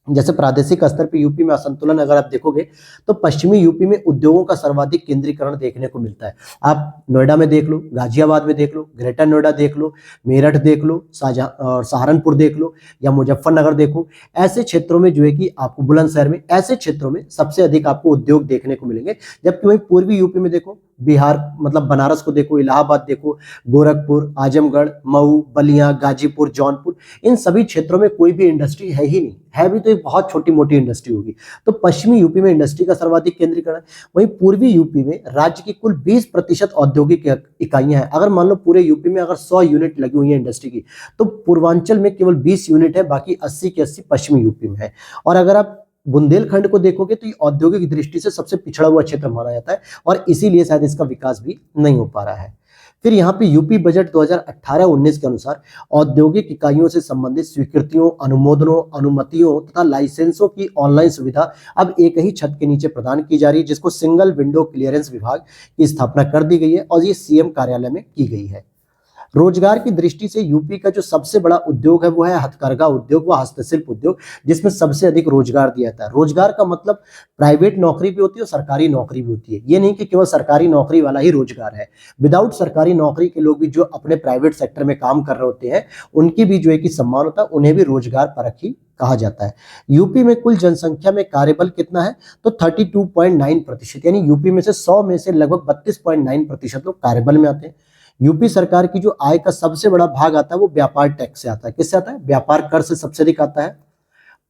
जैसे प्रादेशिक स्तर पे यूपी में असंतुलन अगर आप देखोगे तो पश्चिमी यूपी में उद्योगों का सर्वाधिक केंद्रीकरण देखने को मिलता है। आप नोएडा में देख लो, गाजियाबाद में देख लो, ग्रेटर नोएडा देख लो, मेरठ देख लो, सहारनपुर देख लो, या मुजफ्फरनगर देखो। ऐसे क्षेत्रों में जो है कि आपको, बुलंदशहर में, ऐसे क्षेत्रों में सबसे अधिक आपको उद्योग देखने को मिलेंगे। जबकि वहीं पूर्वी यूपी में देखो, बिहार मतलब बनारस को देखो, इलाहाबाद देखो, गोरखपुर, आजमगढ़, मऊ, बलिया, गाजीपुर, जौनपुर, इन सभी क्षेत्रों में कोई भी इंडस्ट्री है ही नहीं, है भी तो एक बहुत छोटी मोटी इंडस्ट्री होगी। तो पश्चिमी यूपी में इंडस्ट्री का सर्वाधिक केंद्रीकरण है। वहीं पूर्वी यूपी में राज्य की कुल 20% औद्योगिक इकाइयां हैं। अगर मान लो पूरे यूपी में अगर 100 यूनिट लगी हुई है इंडस्ट्री की, तो पूर्वांचल में केवल 20 यूनिट है, बाकी 80 के 80 पश्चिमी यूपी में है। और अगर आप बुंदेलखंड को देखोगे तो ये औद्योगिक दृष्टि से सबसे पिछड़ा हुआ क्षेत्र माना जाता है, और इसीलिए शायद इसका विकास भी नहीं हो पा रहा है। फिर यहाँ पे यूपी बजट 2018-19 के अनुसार औद्योगिक इकाइयों से संबंधित स्वीकृतियों, अनुमोदनों, अनुमतियों तथा लाइसेंसों की ऑनलाइन सुविधा अब एक ही छत के नीचे प्रदान की जा रही है, जिसको सिंगल विंडो क्लियरेंस विभाग की स्थापना कर दी गई है, और ये सीएम कार्यालय में की गई है। रोजगार की दृष्टि से यूपी का जो सबसे बड़ा उद्योग है वो है हथकरघा उद्योग व हस्तशिल्प उद्योग, जिसमें सबसे अधिक रोजगार दिया जाता है। रोजगार का मतलब प्राइवेट नौकरी भी होती है और सरकारी नौकरी भी होती है। ये नहीं कि केवल सरकारी नौकरी वाला ही रोजगार है। विदाउट सरकारी नौकरी के लोग भी जो अपने प्राइवेट सेक्टर में काम कर रहे होते हैं, उनकी भी जो है कि सम्मान होता है, उन्हें भी रोजगार परखी कहा जाता है। यूपी में कुल जनसंख्या में कार्यबल कितना है? तो 32.9%, यानी यूपी में से 100 में से लगभग 32.9% लोग कार्यबल में आते हैं। यूपी सरकार की जो आय का सबसे बड़ा भाग आता है वो व्यापार टैक्स से आता है। किससे आता है? व्यापार कर से सबसे अधिक आता है।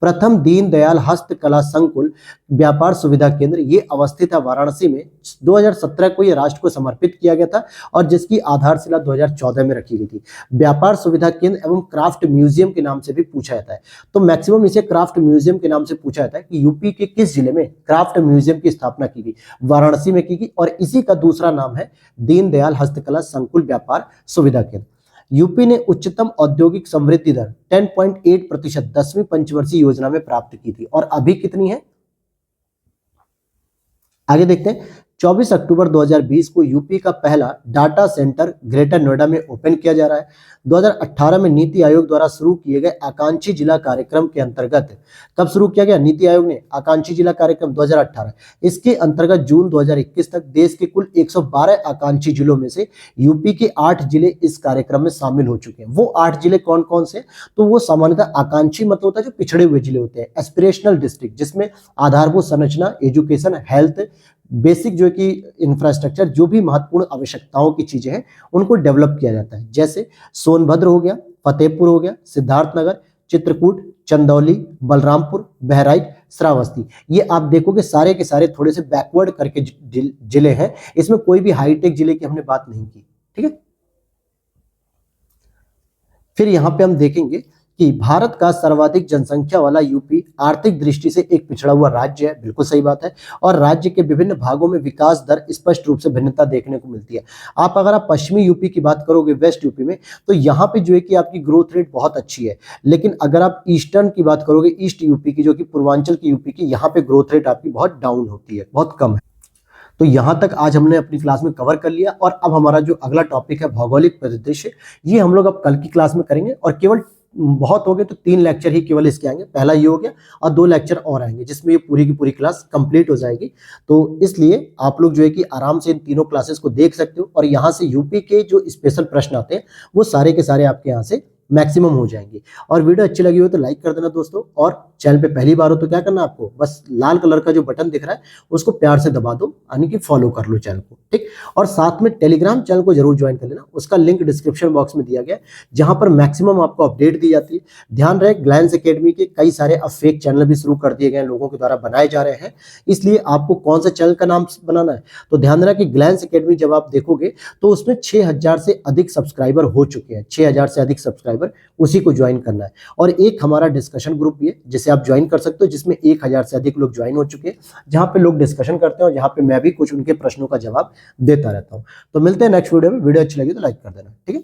प्रथम दीनदयाल हस्तकला संकुल व्यापार सुविधा केंद्र ये अवस्थित है वाराणसी में। 2017 को ये राष्ट्र को समर्पित किया गया था और जिसकी आधारशिला 2014 में रखी गई थी। व्यापार सुविधा केंद्र एवं क्राफ्ट म्यूजियम के नाम से भी पूछा जाता है। तो मैक्सिमम इसे क्राफ्ट म्यूजियम के नाम से पूछा जाता है कि यूपी के किस जिले में क्राफ्ट म्यूजियम की स्थापना की गई? वाराणसी में की गई, और इसी का दूसरा नाम है दीनदयाल हस्तकला संकुल व्यापार सुविधा केंद्र। यूपी ने उच्चतम औद्योगिक समृद्धि दर 10.8% 10वीं पंचवर्षीय योजना में प्राप्त की थी, और अभी कितनी है आगे देखते हैं। 24 अक्टूबर 2020 को यूपी का पहला डाटा सेंटर ग्रेटर नोएडा में ओपन किया जा रहा है। 2018 में नीति आयोग द्वारा शुरू किए गए आकांक्षी जिला कार्यक्रम के अंतर्गत, कब शुरू किया गया नीति आयोग ने आकांक्षी जिला कार्यक्रम? 2018। इसके अंतर्गत जून 2021 तक देश के कुल 112 आकांक्षी जिलों में से यूपी के 8 जिले इस कार्यक्रम में शामिल हो चुके हैं। वो 8 जिले कौन कौन से? तो वो सामान्यतः आकांक्षी मतलब होता है जो पिछड़े हुए जिले होते हैं, एस्पिरेशनल डिस्ट्रिक्ट, जिसमें आधारभूत संरचना, एजुकेशन, हेल्थ, बेसिक जो कि इंफ्रास्ट्रक्चर, जो भी महत्वपूर्ण आवश्यकताओं की चीजें हैं उनको डेवलप किया जाता है। जैसे सोनभद्र हो गया, फतेहपुर हो गया, सिद्धार्थनगर, चित्रकूट, चंदौली, बलरामपुर, बहराइच, श्रावस्ती। ये आप देखोगे सारे के सारे थोड़े से बैकवर्ड करके जिले हैं, इसमें कोई भी हाईटेक जिले की हमने बात नहीं की। ठीक है, फिर यहां पे हम देखेंगे कि भारत का सर्वाधिक जनसंख्या वाला यूपी आर्थिक दृष्टि से एक पिछड़ा हुआ राज्य है, बिल्कुल सही बात है, और राज्य के विभिन्न भागों में विकास दर स्पष्ट रूप से भिन्नता देखने को मिलती है। अगर आप पश्चिमी यूपी की बात करोगे, वेस्ट यूपी में, तो यहाँ पे जो है कि आपकी ग्रोथ रेट बहुत अच्छी है, लेकिन अगर आप ईस्टर्न की बात करोगे, ईस्ट यूपी की, जो कि पूर्वांचल की यूपी की, यहाँ पे ग्रोथ रेट आपकी बहुत डाउन होती है, बहुत कम है। तो यहां तक आज हमने अपनी क्लास में कवर कर लिया, और अब हमारा जो अगला टॉपिक है भौगोलिक परिदृश्य, ये हम लोग अब कल की क्लास में करेंगे, और केवल बहुत हो गए तो 3 लेक्चर ही केवल इसके आएंगे, पहला ये हो गया, और 2 लेक्चर और आएंगे जिसमें ये पूरी की पूरी क्लास कंप्लीट हो जाएगी। तो इसलिए आप लोग जो है कि आराम से इन तीनों क्लासेस को देख सकते हो, और यहाँ से यूपी के जो स्पेशल प्रश्न आते हैं वो सारे के सारे आपके यहाँ से मैक्सिमम हो जाएंगे। और वीडियो अच्छी लगी हो तो लाइक कर देना दोस्तों, और चैनल पे पहली बार हो तो क्या करना आपको, बस लाल कलर का जो बटन दिख रहा है उसको प्यार से दबा दो, यानी कि फॉलो कर लो चैनल को, ठीक। और साथ में टेलीग्राम चैनल को जरूर ज्वाइन कर लेना, उसका लिंक डिस्क्रिप्शन बॉक्स में दिया गया है, जहां पर मैक्सिमम आपको अपडेट दी जाती है। ध्यान रहे, ग्लैंस एकेडमी के कई सारे अब फेक चैनल भी शुरू कर दिए गए हैं, लोगों के द्वारा बनाए जा रहे हैं, इसलिए आपको कौन सा चैनल का नाम बनाना है, तो ध्यान देना कि ग्लैंस एकेडमी जब आप देखोगे तो उसमें 6000 से अधिक सब्सक्राइबर हो चुके हैं, 6000 से अधिक सब्सक्राइबर, उसी को ज्वाइन करना है। और एक हमारा डिस्कशन ग्रुप भी है जिसे आप ज्वाइन कर सकते हो, जिसमें 1000 से अधिक लोग ज्वाइन हो चुके हैं, जहां पे लोग डिस्कशन करते हैं और जहां पे मैं भी कुछ उनके प्रश्नों का जवाब देता रहता हूं। तो मिलते हैं नेक्स्ट वीडियो में, वीडियो अच्छी लगी तो लाइक कर देना, ठीक है।